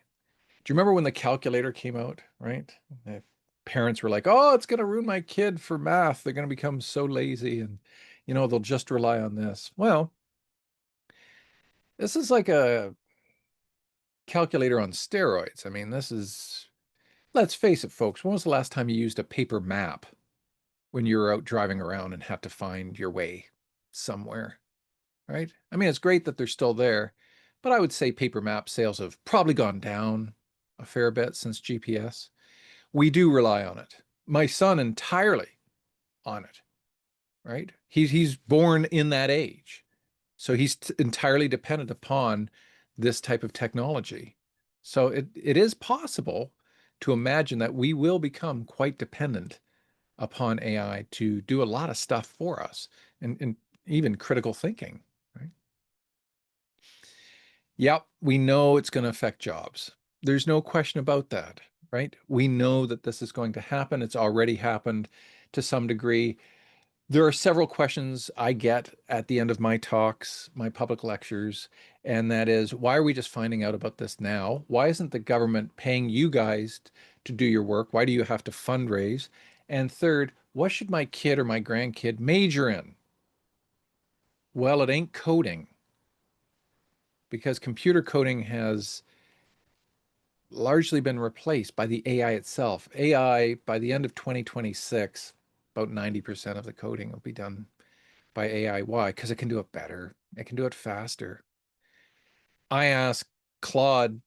Do you remember when the calculator came out, right? The parents were like, "Oh, it's going to ruin my kid for math. They're going to become so lazy and they'll just rely on this." Well, this is like a calculator on steroids. I mean, let's face it, folks, when was the last time you used a paper map when you were out driving around and had to find your way somewhere, right? I mean, it's great that they're still there, but I would say paper map sales have probably gone down a fair bit since GPS. We do rely on it. My son entirely on it, right? He's born in that age. So he's entirely dependent upon this type of technology. So it is possible to imagine that we will become quite dependent upon AI to do a lot of stuff for us, and even critical thinking, right? Yep, we know it's going to affect jobs. There's no question about that, right? We know that this is going to happen. It's already happened to some degree. There are several questions I get at the end of my talks, my public lectures, and that is, why are we just finding out about this now? Why isn't the government paying you guys to do your work? Why do you have to fundraise? And third, what should my kid or my grandkid major in? Well, it ain't coding, because computer coding has largely been replaced by the AI itself. AI, by the end of 2026, about 90% of the coding will be done by AI. Why? Because it can do it better. It can do it faster. I asked Claude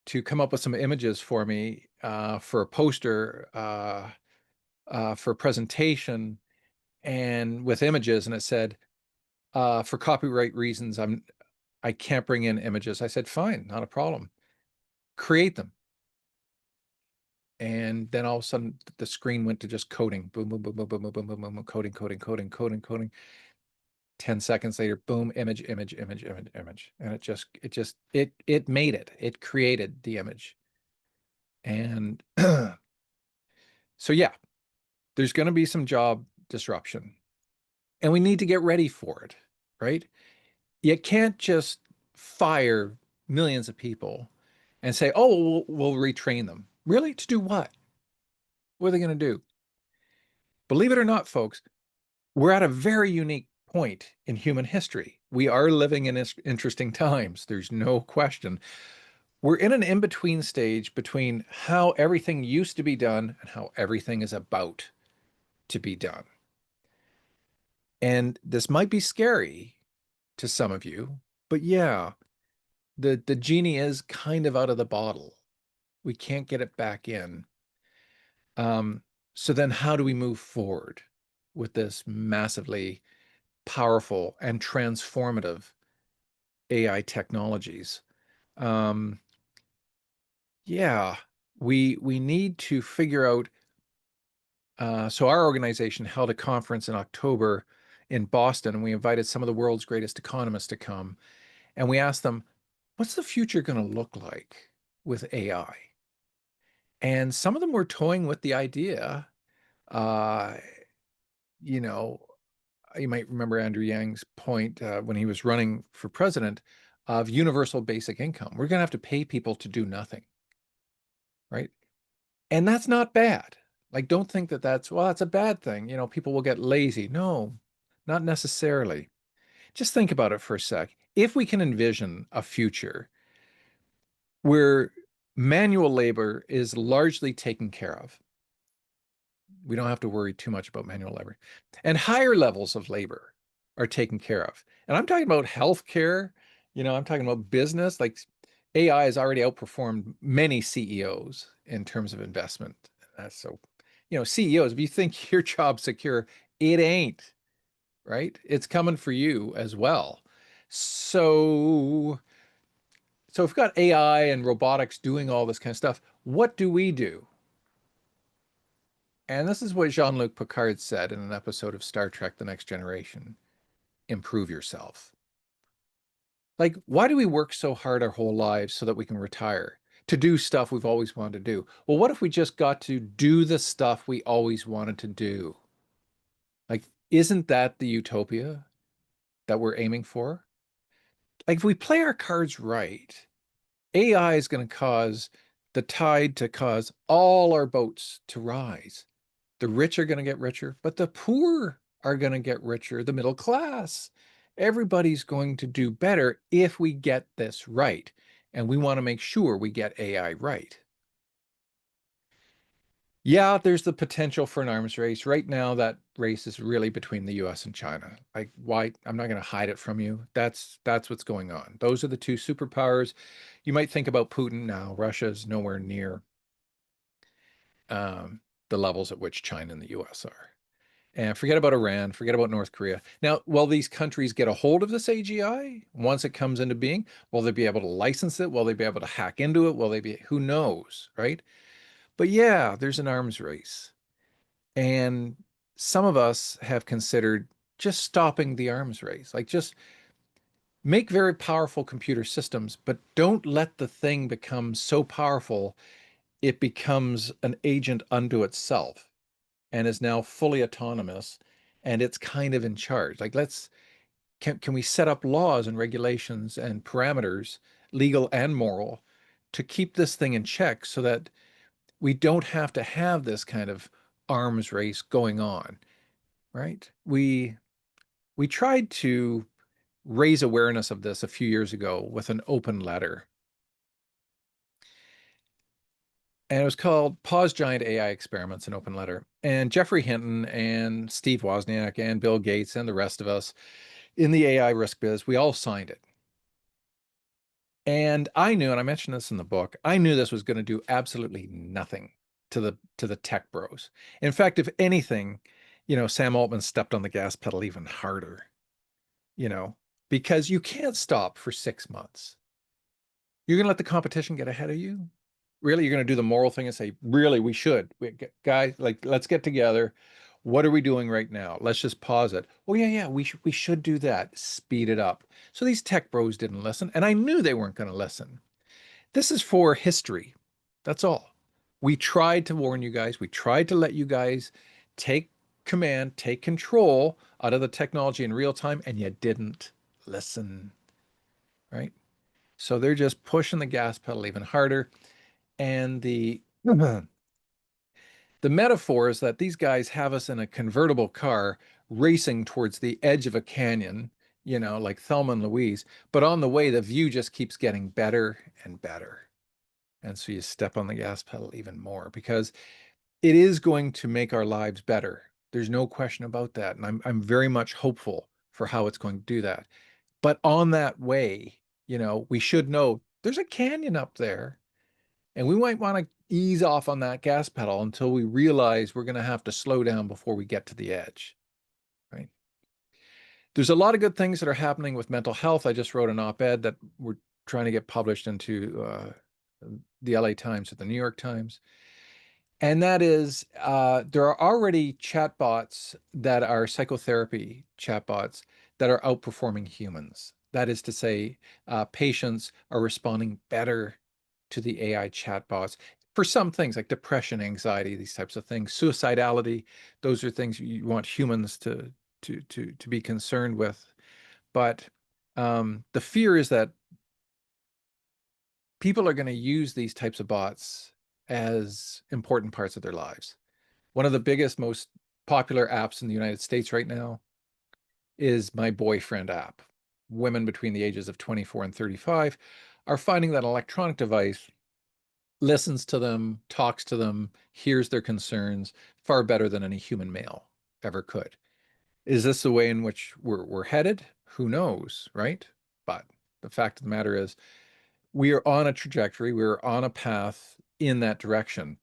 to come up with some images for me for a poster for a presentation and with images, and it said, for copyright reasons, I can't bring in images. I said, fine, not a problem. Create them. And then all of a sudden the screen went to just coding. Boom, boom, boom, boom, boom, boom, boom, boom, boom, coding, coding, coding, coding, coding. 10 seconds later, boom, image, image, image, image, image. And it made it. It created the image. And so yeah, there's going to be some job disruption. And we need to get ready for it, right? You can't just fire millions of people and say, oh, we'll retrain them. Really? To do what? What are they going to do? Believe it or not, folks, we're at a very unique point in human history. We are living in interesting times. There's no question. We're in an in-between stage between how everything used to be done and how everything is about to be done. And this might be scary to some of you, but yeah, the genie is kind of out of the bottle. We can't get it back in. So then how do we move forward with this massively powerful and transformative AI technologies? Yeah, we need to figure out. So our organization held a conference in October in Boston, and we invited some of the world's greatest economists to come, and we asked them, "What's the future going to look like with AI?" And some of them were toying with the idea. Uh, you know, you might remember Andrew Yang's point when he was running for president of universal basic income. We're going to have to pay people to do nothing, right? And that's not bad. Like, don't think that that's a bad thing. People will get lazy. No, not necessarily. Just think about it for a sec. If we can envision a future where manual labor is largely taken care of, we don't have to worry too much about manual labor. And higher levels of labor are taken care of. And I'm talking about healthcare, I'm talking about business. Like AI has already outperformed many CEOs in terms of investment. So, CEOs, if you think your job's secure, it ain't, right? It's coming for you as well. So if we've got AI and robotics doing all this kind of stuff, what do we do? And this is what Jean-Luc Picard said in an episode of Star Trek: The Next Generation: improve yourself. Like, why do we work so hard our whole lives so that we can retire? To do stuff we've always wanted to do. Well, what if we just got to do the stuff we always wanted to do? Like, isn't that the utopia that we're aiming for? Like, if we play our cards right, AI is going to cause the tide to cause all our boats to rise. The rich are going to get richer, but the poor are going to get richer, the middle class. Everybody's going to do better if we get this right. And we want to make sure we get AI right. Yeah, there's the potential for an arms race. Right now, that race is really between the US and China. Like, why? I'm not going to hide it from you. That's what's going on. Those are the two superpowers. You might think about Putin now. Russia's nowhere near um, the levels at which China and the US are. And forget about Iran, forget about North Korea. Now, will these countries get a hold of this AGI once it comes into being? Will they be able to license it? Will they be able to hack into it? Will they be, who knows, right? But yeah, there's an arms race. And some of us have considered just stopping the arms race, like just make very powerful computer systems, but don't let the thing become so powerful it becomes an agent unto itself and is now fully autonomous and it's kind of in charge. Like can we set up laws and regulations and parameters, legal and moral, to keep this thing in check so that we don't have to have this kind of arms race going on, right? We tried to raise awareness of this a few years ago with an open letter. and it was called Pause Giant AI Experiments in Open Letter. And Jeffrey Hinton and Steve Wozniak and Bill Gates and the rest of us in the AI risk biz, we all signed it. And I knew, and I mentioned this in the book, I knew this was going to do absolutely nothing to the tech bros. In fact, if anything, Sam Altman stepped on the gas pedal even harder, you know, because you can't stop for 6 months. You're going to let the competition get ahead of you? Really? You're going to do the moral thing and say, really, we should. Guys, like, let's get together. What are we doing right now? Let's just pause it. Oh, yeah, we should do that. Speed it up. So these tech bros didn't listen, and I knew they weren't going to listen. This is for history. That's all. We tried to warn you guys. We tried to let you guys take command, take control out of the technology in real time, and you didn't listen, right? So they're just pushing the gas pedal even harder. And the metaphor is that these guys have us in a convertible car racing towards the edge of a canyon, like Thelma and Louise. But on the way, the view just keeps getting better and better. And so you step on the gas pedal even more because it is going to make our lives better. There's no question about that. And I'm very much hopeful for how it's going to do that. But on that way, we should know there's a canyon up there. And we might want to ease off on that gas pedal until we realize we're going to have to slow down before we get to the edge, right? There's a lot of good things that are happening with mental health. I just wrote an op-ed that we're trying to get published into the LA Times or the New York Times. And that is, there are already chatbots that are psychotherapy chatbots that are outperforming humans. That is to say, patients are responding better to the AI chatbots for some things like depression, anxiety, these types of things, suicidality. Those are things you want humans to be concerned with. But the fear is that people are going to use these types of bots as important parts of their lives. One of the biggest, most popular apps in the United States right now is my boyfriend app. Women between the ages of 24 and 35 are finding that an electronic device listens to them, talks to them, hears their concerns far better than any human male ever could. Is this the way in which we're headed? Who knows, right? But the fact of the matter is, we are on a trajectory, we're on a path in that direction.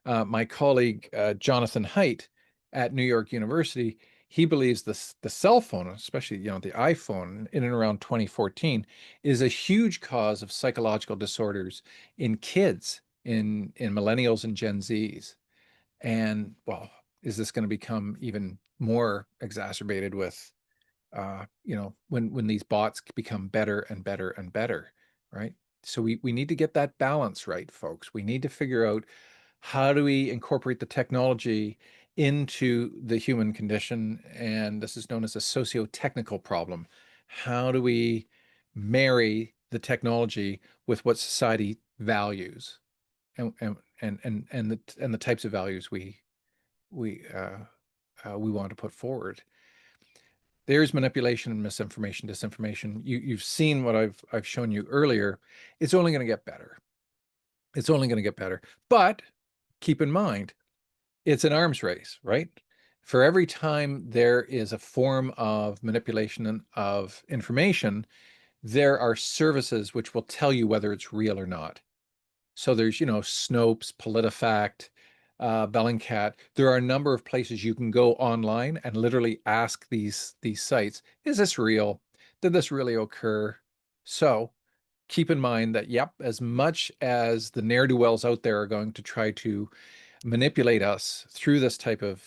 My colleague, Jonathan Haidt at New York University, he believes the cell phone, especially, the iPhone in and around 2014, is a huge cause of psychological disorders in kids, in millennials and Gen Zs. And well, is this going to become even more exacerbated with when these bots become better and better and better, right? So we need to get that balance right, folks. We need to figure out how do we incorporate the technology into the human condition, and this is known as a socio-technical problem. How do we marry the technology with what society values and the types of values we want to put forward? There's manipulation and misinformation, disinformation. You've seen what I've shown you earlier. It's only going to get better. It's only going to get better. But keep in mind, it's an arms race, right? For every time there is a form of manipulation of information, there are services which will tell you whether it's real or not. So there's, Snopes, PolitiFact, Bellingcat. There are a number of places you can go online and literally ask these sites, is this real? Did this really occur? So keep in mind that, yep, as much as the ne'er-do-wells out there are going to try to manipulate us through this type of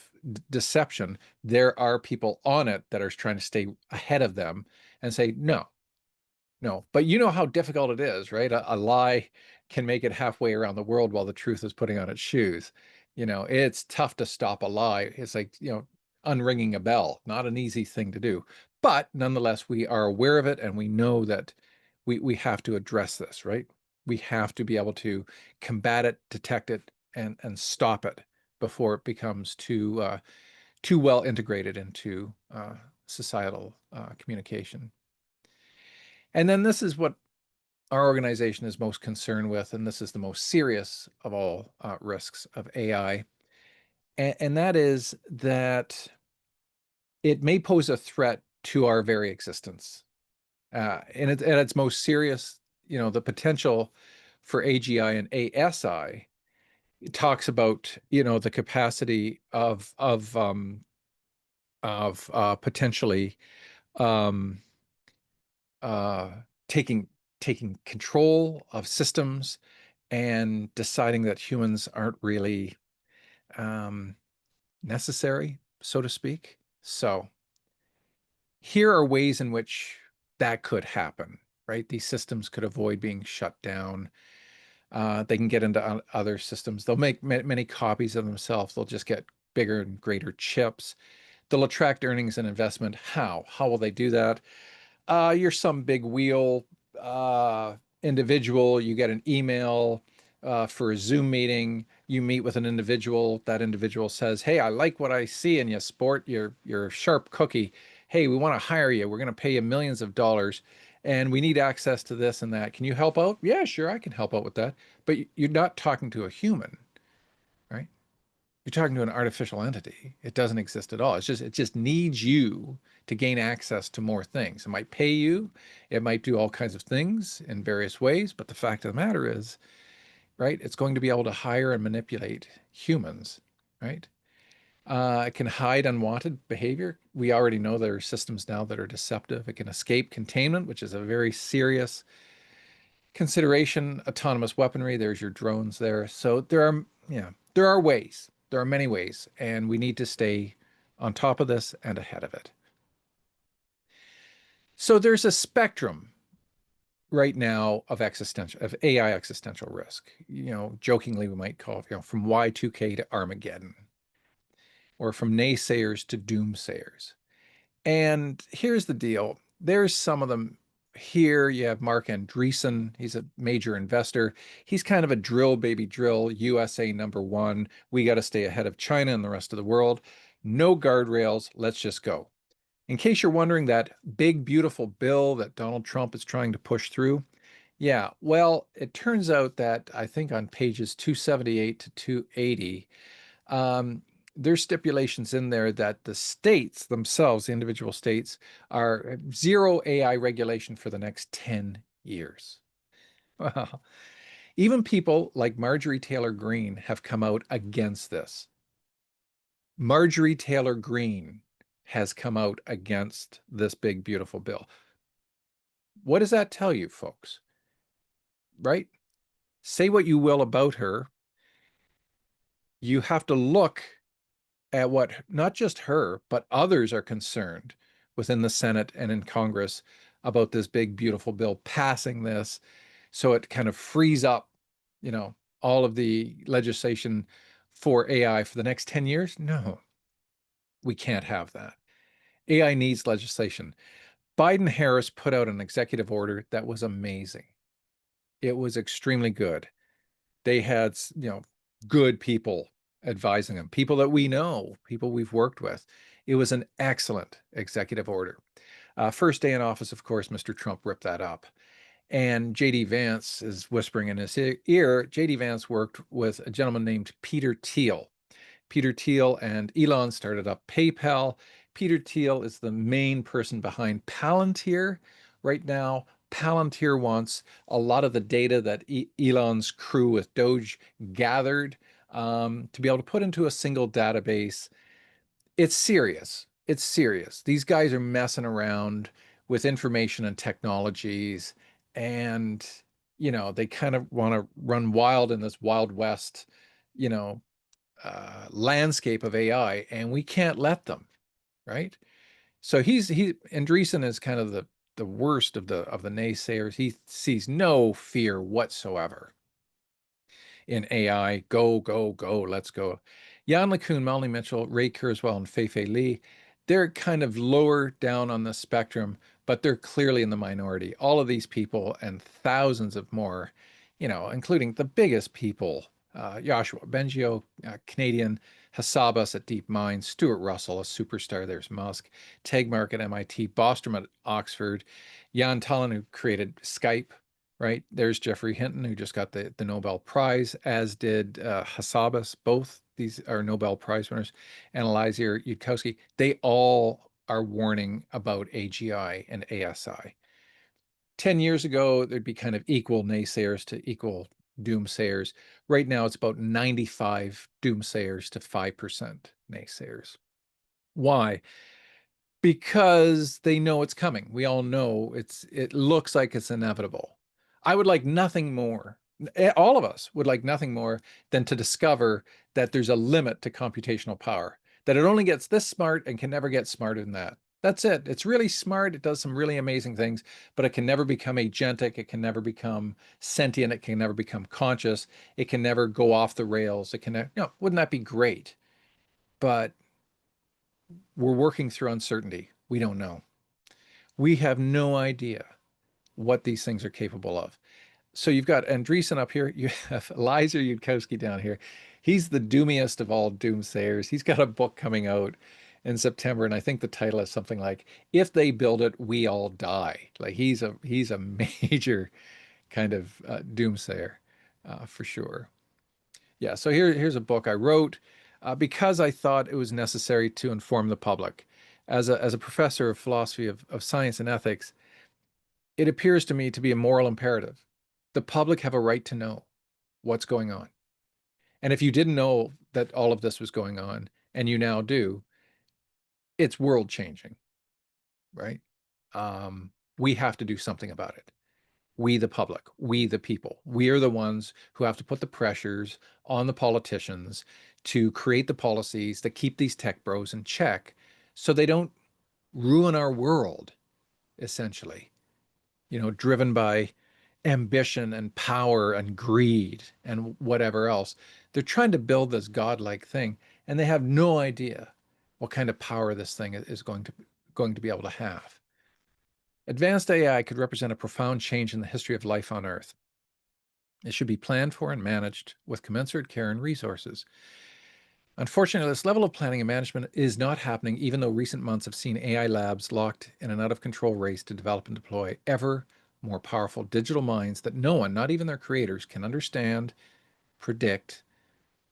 deception, there are people on it that are trying to stay ahead of them and say, no, no, but you know how difficult it is, right? A lie can make it halfway around the world while the truth is putting on its shoes. It's tough to stop a lie. It's like, unringing a bell, not an easy thing to do. But nonetheless, we are aware of it and we know that we have to address this, right? We have to be able to combat it, detect it, and stop it before it becomes too well integrated into societal communication. And then this is what our organization is most concerned with, and this is the most serious of all risks of AI, and that is that it may pose a threat to our very existence. And at its most serious, the potential for AGI and ASI talks about, the capacity of potentially um, uh, taking control of systems and deciding that humans aren't really um, necessary, so to speak. So here are ways in which that could happen, right? These systems could avoid being shut down. They can get into other systems. They'll make many copies of themselves. They'll just get bigger and greater chips. They'll attract earnings and investment. How? How will they do that? You're some big wheel individual. You get an email for a Zoom meeting. You meet with an individual. That individual says, "Hey, I like what I see in you, sport. You're a sharp cookie. Hey, we want to hire you. We're going to pay you millions of dollars, and we need access to this and that. Can you help out?" "Yeah, sure, I can help out with that." But you're not talking to a human, right? You're talking to an artificial entity. It doesn't exist at all. It just needs you to gain access to more things. It might pay you, it might do all kinds of things in various ways, but the fact of the matter is, right, it's going to be able to hire and manipulate humans, right? It can hide unwanted behavior. We already know there are systems now that are deceptive. It can escape containment, which is a very serious consideration. Autonomous weaponry, there's your drones there. So there are ways. There are many ways, and we need to stay on top of this and ahead of it. So there's a spectrum right now of AI existential risk. Jokingly we might call it, from Y2K to Armageddon, or from naysayers to doomsayers. And here's the deal. There's some of them here. You have Mark Andreessen. He's a major investor. He's kind of a drill, baby, drill, USA #1. We got to stay ahead of China and the rest of the world. No guardrails. Let's just go. In case you're wondering, that big, beautiful bill that Donald Trump is trying to push through, yeah, well, it turns out that I think on pages 278 to 280, um, there's stipulations in there that the states themselves, the individual states, are zero AI regulation for the next 10 years. Wow. Even people like Marjorie Taylor Greene have come out against this. Marjorie Taylor Greene has come out against this big, beautiful bill. What does that tell you, folks? Right? Say what you will about her. You have to look at what not just her, but others are concerned within the Senate and in Congress about this big, beautiful bill passing this. So it kind of frees up, you know, all of the legislation for AI for the next 10 years. No, we can't have that. AI needs legislation. Biden Harris put out an executive order that was amazing. It was extremely good. They had, good people advising them, people that we know, people we've worked with. It was an excellent executive order. First day in office, of course, Mr. Trump ripped that up. And J.D. Vance is whispering in his ear. J.D. Vance worked with a gentleman named Peter Thiel. Peter Thiel and Elon started up PayPal. Peter Thiel is the main person behind Palantir right now. Palantir wants a lot of the data that Elon's crew with Doge gathered to be able to put into a single database. It's serious. It's serious. These guys are messing around with information and technologies, and they kind of want to run wild in this Wild West, you know, landscape of AI, and we can't let them, right? So he Andreessen is kind of the worst of the naysayers. He sees no fear whatsoever in AI. Go, go, go, let's go. Jan LeCun, Melanie Mitchell, Ray Kurzweil, and Fei-Fei Li, they're kind of lower down on the spectrum, but they're clearly in the minority. All of these people and thousands of more, including the biggest people, Joshua Bengio, Canadian, Hassabis at DeepMind, Stuart Russell, a superstar, there's Musk, Tegmark at MIT, Bostrom at Oxford, Jan Tullen, who created Skype, right? There's Jeffrey Hinton, who just got the Nobel Prize, as did Hassabis. Both these are Nobel Prize winners, and Eliezer Yudkowsky. They all are warning about AGI and ASI. 10 years ago, there'd be kind of equal naysayers to equal doomsayers. Right now, it's about 95 doomsayers to 5% naysayers. Why? Because they know it's coming. We all know it looks like it's inevitable. I would like nothing more. All of us would like nothing more than to discover that there's a limit to computational power, that it only gets this smart and can never get smarter than that. That's it. It's really smart. It does some really amazing things, but it can never become agentic. It can never become sentient. It can never become conscious. It can never go off the rails. It can, wouldn't that be great? But we're working through uncertainty. We don't know. We have no idea what these things are capable of. So you've got Andreessen up here. You have Eliezer Yudkowsky down here. He's the doomiest of all doomsayers. He's got a book coming out in September, and I think the title is something like "If They Build It, We All Die." Like he's a major kind of doomsayer for sure. Yeah. So here's a book I wrote because I thought it was necessary to inform the public. As a professor of philosophy of science and ethics, it appears to me to be a moral imperative. The public have a right to know what's going on. And if you didn't know that all of this was going on, and you now do, it's world changing, right? We have to do something about it. We, the public, we, the people, we are the ones who have to put the pressures on the politicians to create the policies that keep these tech bros in check so they don't ruin our world, essentially, driven by ambition and power and greed and whatever else. They're trying to build this godlike thing, and they have no idea what kind of power this thing is going to be able to have. Advanced AI could represent a profound change in the history of life on Earth. It should be planned for and managed with commensurate care and resources. Unfortunately, this level of planning and management is not happening, even though recent months have seen AI labs locked in an out-of-control race to develop and deploy ever more powerful digital minds that no one, not even their creators, can understand, predict,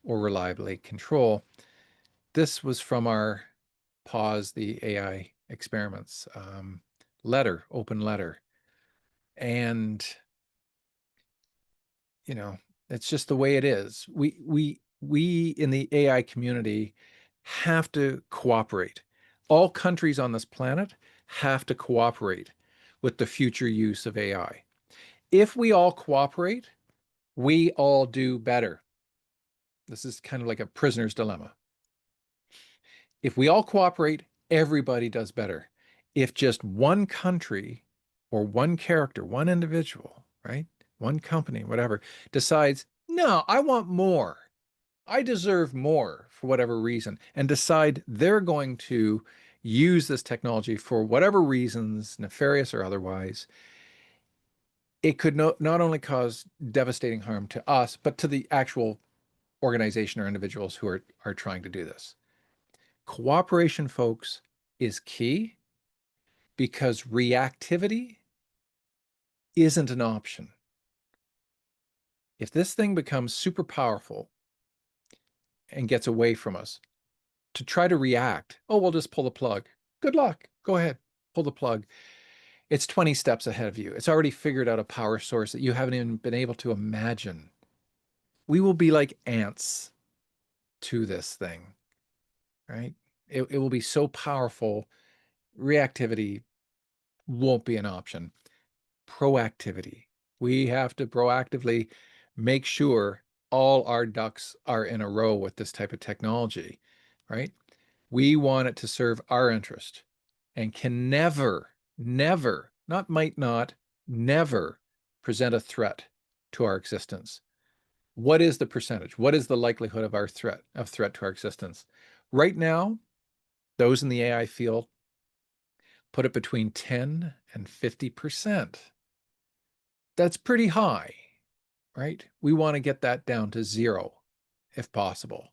or reliably control. This was from our Pause the AI Experiments open letter. And it's just the way it is. We in the AI community have to cooperate. All countries on this planet have to cooperate with the future use of AI. If we all cooperate, we all do better. This is kind of like a prisoner's dilemma. If we all cooperate, everybody does better. If just one country or one character, one individual, right? One company, whatever, decides, no, I want more. I deserve more for whatever reason, and decide they're going to use this technology for whatever reasons, nefarious or otherwise, it could not only cause devastating harm to us, but to the actual organization or individuals who are trying to do this. Cooperation, folks, is key because reactivity isn't an option. If this thing becomes super powerful and gets away from us, to try to react, oh, we'll just pull the plug. Good luck. Go ahead, pull the plug. It's 20 steps ahead of you. It's already figured out a power source that you haven't even been able to imagine. We will be like ants to this thing, right? It will be so powerful. Reactivity won't be an option. Proactivity. We have to proactively make sure all our ducks are in a row with this type of technology, right? We want it to serve our interest and can never, never, not might not, never present a threat to our existence. What is the percentage? What is the likelihood of our threat to our existence? Right now, those in the AI field put it between 10 and 50%. That's pretty high, right? We want to get that down to zero if possible.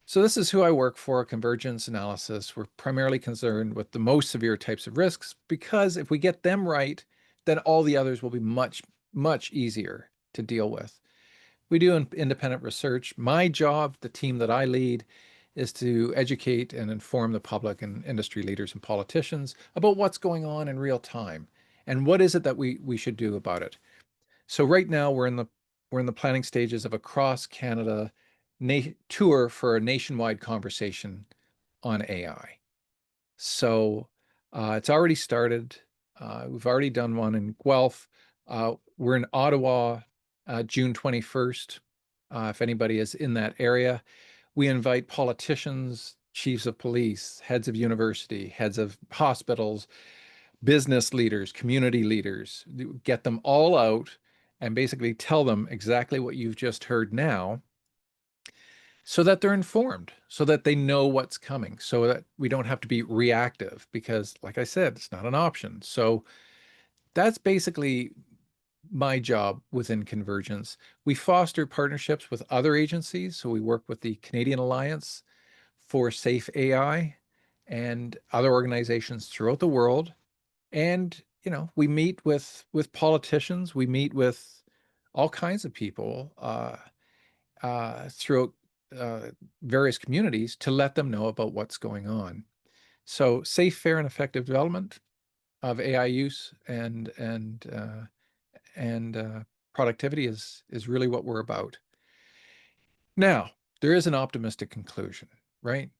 So this is who I work for, Convergence Analysis. We're primarily concerned with the most severe types of risks because if we get them right, then all the others will be much, much easier to deal with. We do independent research. My job, the team that I lead, is to educate and inform the public and industry leaders and politicians about what's going on in real time and what is it that we should do about it. So right now we're in the planning stages of a cross Canada tour for a nationwide conversation on AI. So it's already started. We've already done one in Guelph. We're in Ottawa, June 21st. If anybody is in that area, we invite politicians, chiefs of police, heads of university, heads of hospitals, business leaders, community leaders, get them all out and basically tell them exactly what you've just heard now so that they're informed, so that they know what's coming, so that we don't have to be reactive because, like I said, it's not an option. So that's basically my job within Convergence. We foster partnerships with other agencies. So we work with the Canadian Alliance for Safe AI and other organizations throughout the world. And, we meet with politicians, we meet with all kinds of people throughout various communities to let them know about what's going on. So safe, fair, and effective development of AI use and productivity is really what we're about. Now, there is an optimistic conclusion, right?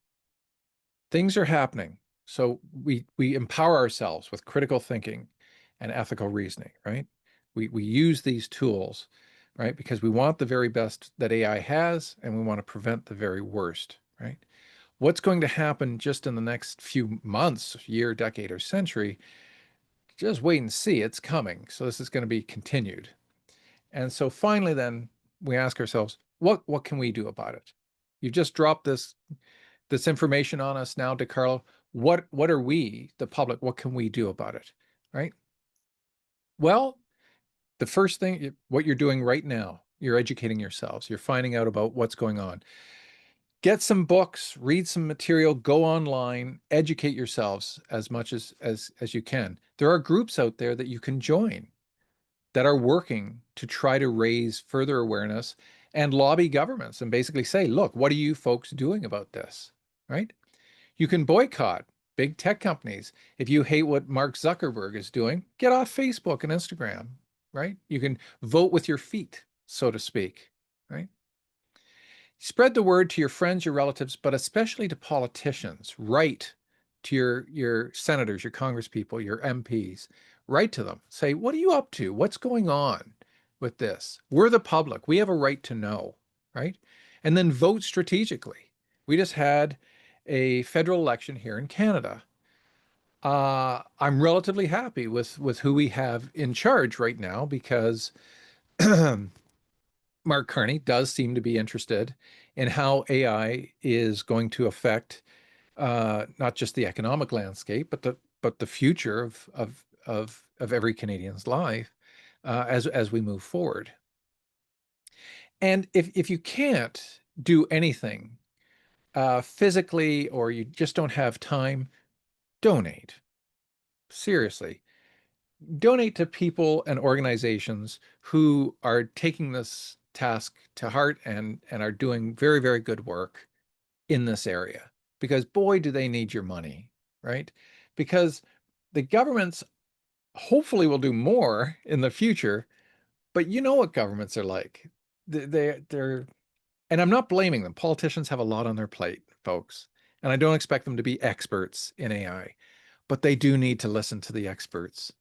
Things are happening. So we empower ourselves with critical thinking and ethical reasoning, right? We use these tools, right? Because we want the very best that AI has, and we want to prevent the very worst, right? What's going to happen just in the next few months, year, decade, or century? Just wait and see. It's coming. So this is going to be continued. And so finally, then we ask ourselves, what can we do about it? You've just dropped this information on us now, DiCarlo. What are we, the public, what can we do about it, right? Well, the first thing, what you're doing right now, you're educating yourselves. You're finding out about what's going on. Get some books, read some material, go online, educate yourselves as much as you can. There are groups out there that you can join that are working to try to raise further awareness and lobby governments and basically say, look, what are you folks doing about this, right? You can boycott big tech companies. If you hate what Mark Zuckerberg is doing, get off Facebook and Instagram, right? You can vote with your feet, so to speak, right? Spread the word to your friends, your relatives, but especially to politicians. Write to your senators, your congresspeople, your MPs. Write to them. Say, what are you up to? What's going on with this? We're the public. We have a right to know, right? And then vote strategically. We just had a federal election here in Canada. I'm relatively happy with who we have in charge right now because Mark Carney does seem to be interested in how AI is going to affect not just the economic landscape, but the future of every Canadian's life as we move forward. And if you can't do anything physically or you just don't have time, donate. Seriously, donate to people and organizations who are taking this task to heart and are doing very, very good work in this area. Because boy, do they need your money, right? Because the governments hopefully will do more in the future, but you know what governments are like. They're, and I'm not blaming them. Politicians have a lot on their plate, folks. And I don't expect them to be experts in AI, but they do need to listen to the experts.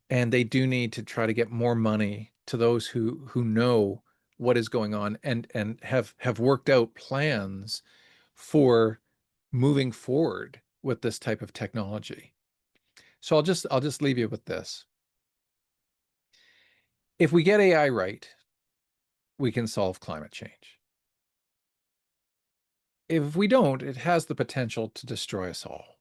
And they do need to try to get more money to those who know what is going on and have worked out plans for moving forward with this type of technology. So I'll just leave you with this. If we get AI right, we can solve climate change. If we don't, it has the potential to destroy us all.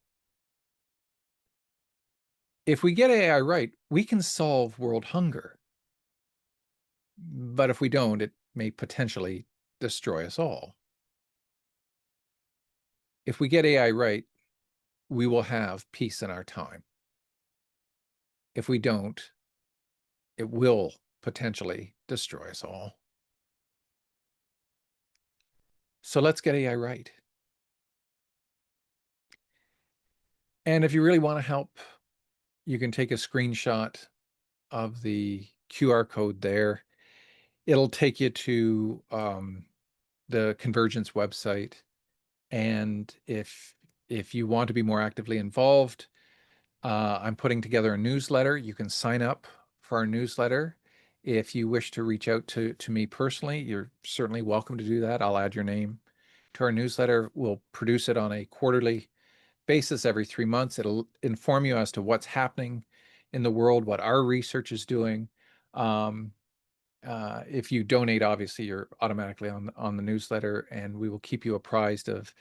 If we get AI right, we can solve world hunger. But if we don't, it may potentially destroy us all. If we get AI right, we will have peace in our time. If we don't, it will potentially destroy us all. So let's get AI right. And if you really want to help, you can take a screenshot of the QR code there. It'll take you to the Convergence website. And if you want to be more actively involved, I'm putting together a newsletter. You can sign up for our newsletter. If you wish to reach out to me personally, you're certainly welcome to do that. I'll add your name to our newsletter. We'll produce it on a quarterly basis every 3 months. It'll inform you as to what's happening in the world, what our research is doing. If you donate, obviously you're automatically on the newsletter, and we will keep you apprised of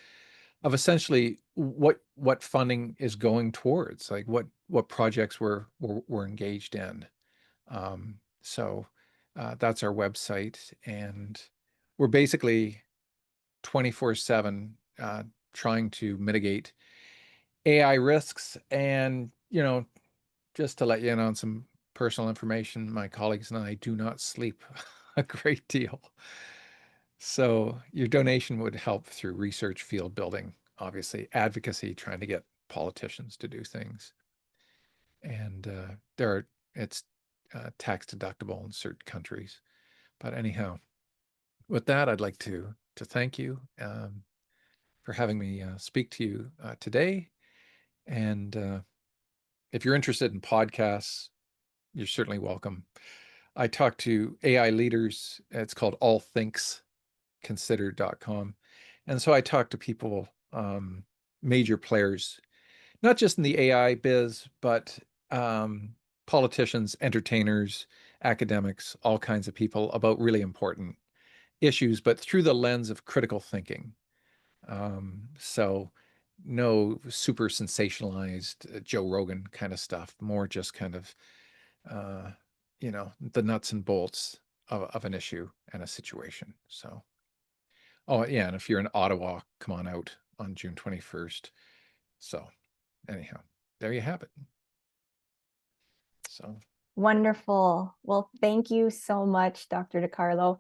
essentially what funding is going towards, like what projects we're engaged in. So that's our website, and we're basically 24/7 trying to mitigate AI risks. And just to let you in on some personal information, my colleagues and I do not sleep a great deal. So your donation would help through research, field building, obviously advocacy, trying to get politicians to do things. And it's tax deductible in certain countries. But anyhow, with that, I'd like to thank you for having me speak to you today. And if you're interested in podcasts, you're certainly welcome. I talk to AI leaders. It's called allthinksconsidered.com. And so I talk to people, major players, not just in the AI biz, but politicians, entertainers, academics, all kinds of people about really important issues, but through the lens of critical thinking. So no super sensationalized Joe Rogan kind of stuff, more just kind of, the nuts and bolts of an issue and a situation. So, oh yeah, and if you're in Ottawa, come on out on June 21st. So anyhow, there you have it. So Wonderful. Well, thank you so much, Dr. DiCarlo.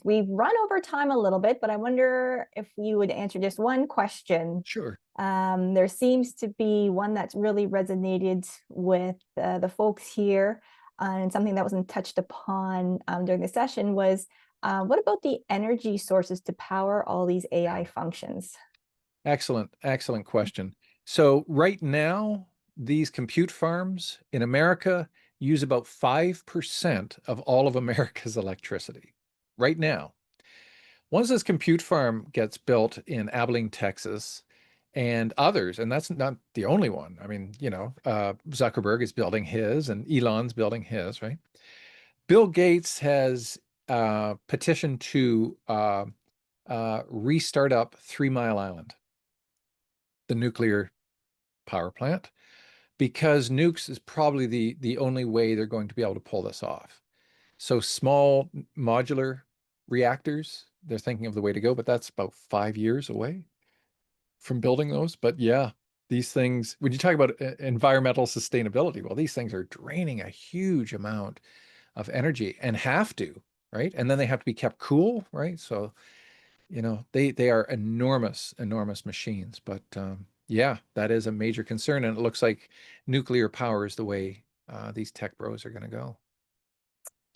We've run over time a little bit, but I wonder if you would answer just one question. sure. There seems to be one that's really resonated with the folks here, and something that wasn't touched upon during the session was, what about the energy sources to power all these AI functions? Excellent question. So right now, these compute farms in America use about 5% of all of America's electricity right now. Once this compute farm gets built in Abilene, Texas, and others, and that's not the only one. I mean, Zuckerberg is building his, and Elon's building his, right? Bill Gates has petitioned to restart up 3 Mile Island, the nuclear power plant, because nukes is probably the only way they're going to be able to pull this off. So small modular reactors, they're thinking of the way to go, but that's about 5 years away from building those. But yeah, these things, when you talk about environmental sustainability, well, these things are draining a huge amount of energy and have to, right? And then they have to be kept cool, right? So, they are enormous machines. But yeah, that is a major concern. And it looks like nuclear power is the way these tech bros are going to go.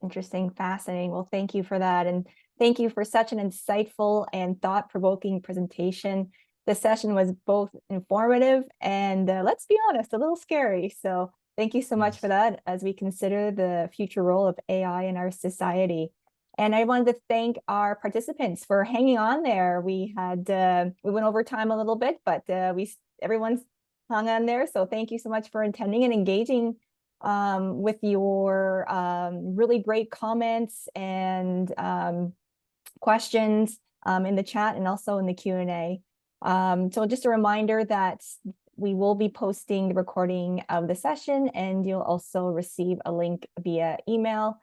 Interesting, fascinating. Well, thank you for that. And thank you for such an insightful and thought-provoking presentation. The session was both informative and, let's be honest, a little scary. So thank you so much for that as we consider the future role of AI in our society. And I wanted to thank our participants for hanging on there. We went over time a little bit, but everyone's hung on there. So thank you so much for attending and engaging with your really great comments and questions in the chat and also in the Q&A. So just a reminder that we will be posting the recording of the session, and you'll also receive a link via email.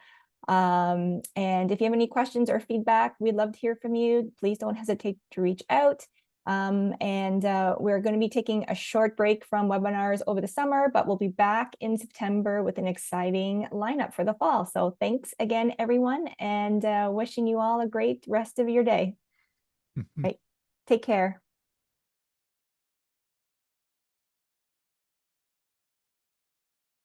And if you have any questions or feedback, we'd love to hear from you. Please don't hesitate to reach out. And we're going to be taking a short break from webinars over the summer, but we'll be back in September with an exciting lineup for the fall. So thanks again, everyone, and wishing you all a great rest of your day. Right. Take care.